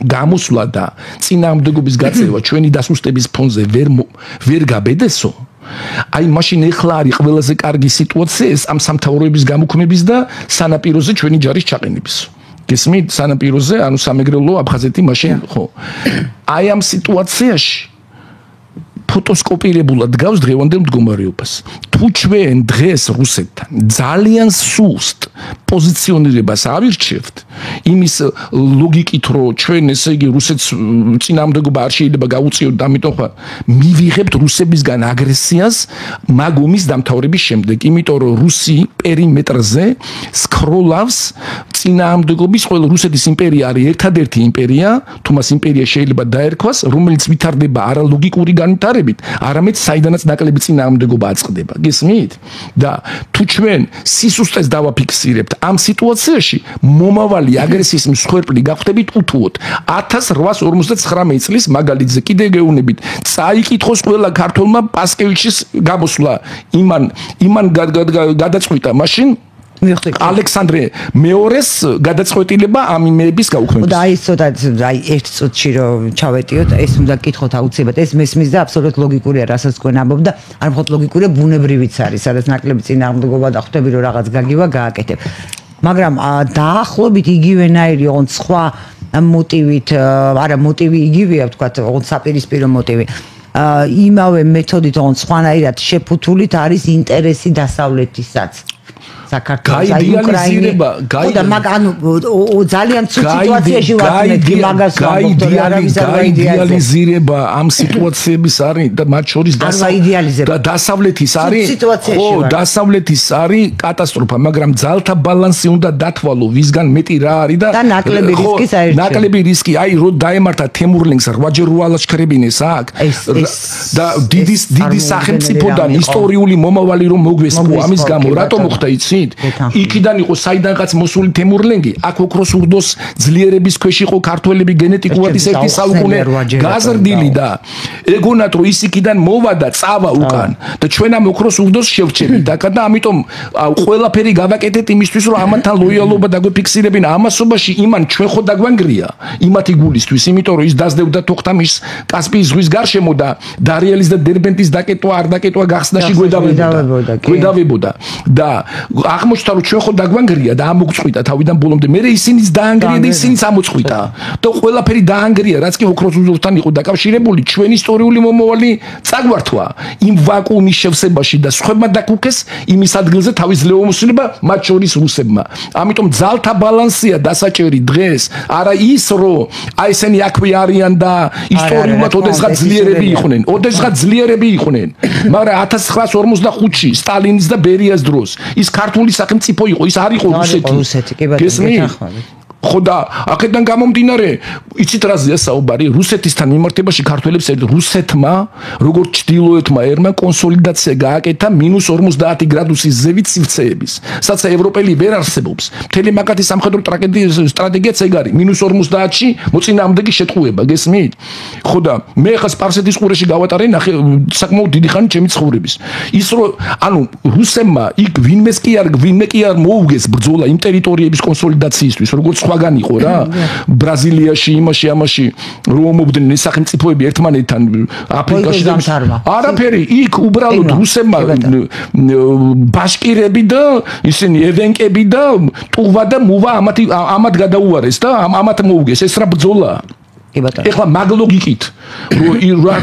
გამოსვლა და წინააღმდეგობის გაწევა ჩვენი დასუსტების ფონზე ვერ გაბედესო. აი მაშინ ეხლა არის ყველაზე კარგი სიტუაცია ეს ამ სამთავროების გამოქმების და სანაპიროზე ჩვენი ჯარის ჩაყენების. გესმით? სანაპიროზე, ანუ სამეგრელო, აფხაზეთი მაშინ ხო. აი ამ სიტუაციაში ფოტოსკოპირებულად გავს დღევანდელ მდგომარეობას. თუ ჩვენ დღეს რუსეთთან ძალიან სუსტ პოზიციონირებას ავირჩევთ, იმის ლოგიკით, რომ ჩვენ ესე იგი რუსეთს წინააღმდეგობა არ შეიძლება გაუწიოთ და ამიტომ მივიღებთ რუსებისგან აგრესიას მაგ ომის დამთავრების შემდეგ, იმიტომ რომ რუსი პერიმეტრზე სკროლავს წინააღმდეგობის ყველა რუსეთის იმპერია არის ერთადერთი იმპერია, თუ მას იმპერია შეიძლება დაერქვას, რომელიც ვითარდება არა ლოგიკური განვითარებით, არამედ საიდანაც ნაკლები წინააღმდეგობა აწყდება. გესმით? და თუ ჩვენ სისუსტეს დავაფიქსირებთ ამ სიტუაციაში, მომავალი აგრესიის მსხვერპლი გავხდებით უთუოდ 1859 წლის მაგალითზე კიდე გეუბნებით, წაიკითხოს ყველა ქართველმა პასკევიჩის გამოსვლა იმან გადაწყვიტა მაშინ ალექსანდრე მეორეს გადაწყვეტილება ამ იმეების გაუქმებას. და აი ცოტა აი ერთ წუთში რომ ჩავეტიოთ, ეს უნდა გკითხოთ აუცილებლად. ეს მესმის და აბსოლუტურად ლოგიკურია, რასაც თქვენ ამბობთ და არ მხოლოდ ლოგიკურია, ბუნებრივიც არის, სადაც ნაკლები წინააღმდეგობა და ხვდები რომ რაღაც გაგივა გააკეთებ. მაგრამ დაახლოებით იგივენაირი ოღონდ სხვა მოტივით, არა მოტივი იგივეა, ვთქვათ, ოღონდ საპირისპირო მოტივი. იმავე მეთოდით ოღონდ სხვანაირად შეფუთულით არის ინტერესი დასავლეთისაც. საქართველოს აი უკრაინა და მაგ ანუ ძალიან ცუდ სიტუაციაში ვართ მე მაგას ვამბობ არავის არ აიდეალიზირება ამ სიტუაციების არის და მათ შორის დასავლეთის არის ხო დასავლეთის არის კატასტროფა მაგრამ ძალთა ბალანსი უნდა დათვალო ვისგან მეტი რა არის და ნაკლები რისკი საერთოდ ნაკლები რისკი აი რო დაემართა თემურლენგს 8 ჯერ უალაშქრებინეს აქ და დიდი სახელმწიფოდან ისტორიული მომავალი რომ მოგვესწრო ამის გამო რატომ მოხდა იცი იქიდან იყო საიდანღაც მოსული თემურლენგი აქ ოქროს ურდოს ძლიერების ქვეშ იყო ქართველები გენეტიკურად ის ერთი საუკუნე გაზრდილი და ეგონათ რომ ის იქიდან მოვა და წავა უკან და ჩვენ ამ ოქროს ურდოს შევჩებით აქ და ამიტომ ყველაფერი გავაკეთეთ იმისთვის რომ ამათთან ლოიალობა დაგვიფიქსირებინა ამასობაში იმან ჩვენ ხო დაგვანგრია იმათი გულისთვის იმიტომ რომ ის დაძდევდა თოხთამის კასპიის ზღვის გარშემო და დარიელის და დერბენტის დაკეტვა არ დაკეტვა გახსნაში გვედავებოდა და აღმოჩნდა რომ ჩვენ ხო დაგვანგრია და ამოგწყვიტა თავიდან ბოლომდე მე ისინიც დაანგრია და ისინიც ამოწყვიტა და ყველაფერი დაანგრია რაც კი ოქროს ურდოსთან იყო დაკავშირებული ჩვენ ისტორიული მომავალი წაგვართვა იმ ვაკუუმის შევსებაში და სხვებმა დაკუქეს იმის ადგილზე თავის ლეომოსილება მათ შორის რუსებმა ამიტომ ძალთა ბალანსია დასაჭერი დღეს არა ის რომ აი ესენი აქვე არიან და ისტორიულად ოდესღაც ძლიერები იყვნენ მაგრამ 1945-ში სტალინის და ბერიას დროს ის ქართული სახელმწიფო იყო ის არ იყო რუსეთი გესმით ხო და აქედან გამომდინარე იცით რაზეა საუბარი რუსეთისთან მიმართებაში ქართველებს რუსეთმა როგორც ჩრდილოეთმა ერმა კონსოლიდაცია გააკეთა -50 გრადუსის ზევით სივრცეების სადაც ევროპელი ვერ არსებობს მთელი მაგათი სამხედრო სტრატეგიაც ეგ არის -50-ში მოწინააღმდეგე შეტყუება გესმით ხო და მე ხა სპარსეთის ყურეში გავატარე ნახე საკმაოდ დიდი ხანი ჩემი ცხოვრების ის რომ ანუ რუსებმა იქ ვინმე კი არ მოუგეს ბრძოლა იმ ტერიტორიების კონსოლიდაციისთვის როგორც სხვაგან იყო რა ბრაზილიაში ამაში რომ მომობდნენ სახელმწიფოები ერთმანეთთან აფრიკაში და არაფერი იქ უბრალოდ რუსებმა ბაშკირები და ისინი ევენკები და ტუვა და მუვა ამათ გადაუარეს და ამათ მოუგეს ეს რა ბრძოლა კი ბატონო. ეხლა მაგ ლოგიკით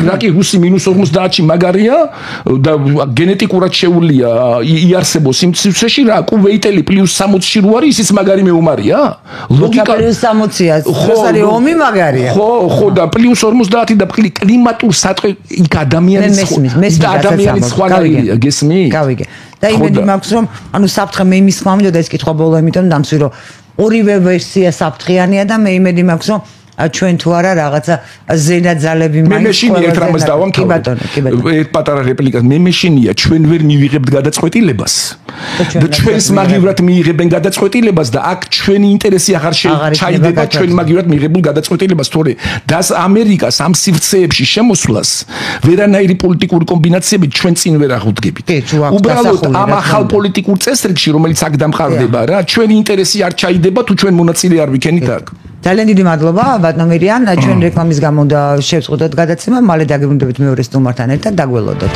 რაკი რუსი -50-ში მაგარია და გენეტიკურად შეუულია იარსებოს იმ ციფრში რა კუვეიტელი +60-ში რო არის ისიც მაგარი მეომარია ლოგიკა +60-ია ეს არის ომი მაგარია ხო და +50 და კლიმატურ სატყვი იქ ადამიანის სხვანაირია გესმი გავიგე და იმედი მაქვს რომ ანუ საფრთხე მე იმის ხმა მინდოდა ეს კითხვა ბოლო იმიტომ დამცვი რომ ორივე ვერსია საფრთხიანია და მე იმედი მაქვს რომ ჩვენ თუ არა რაღაცა ზენაძალები მაინც მე მეშინია ერთ რამას დავამთავრე ერთ პატარა რეპლიკას მე მეშინია ჩვენ ვერ მივიღებთ გადაწყვეტილებას და ჩვენს მაგივრად მიიღებენ გადაწყვეტილებას და აქ ჩვენი ინტერესი აღარ ჩაიდება ჩვენ მაგივრად მიიღებულ გადაწყვეტილებას თორე და ამერიკას ამ სივრცეებში შემოსვლას ვერანაირი პოლიტიკური კომბინაციებით ჩვენ წინ ვერ აღვდგებით უბრალოდ ამ ახალ პოლიტიკურ წესრიგში რომელიც აქ დამყარდება რა ჩვენი ინტერესი არ ჩაიდება თუ ჩვენ მონაწილე არ ვიქენით აქ ძალიან დიდი მადლობა ბატონ მირიან ჩვენ რეკლამის გამო და შევწყვეტოთ გადაცემა მალე დაგებრუნდებით მეორე სტუმართან ერთად დაგველოდოთ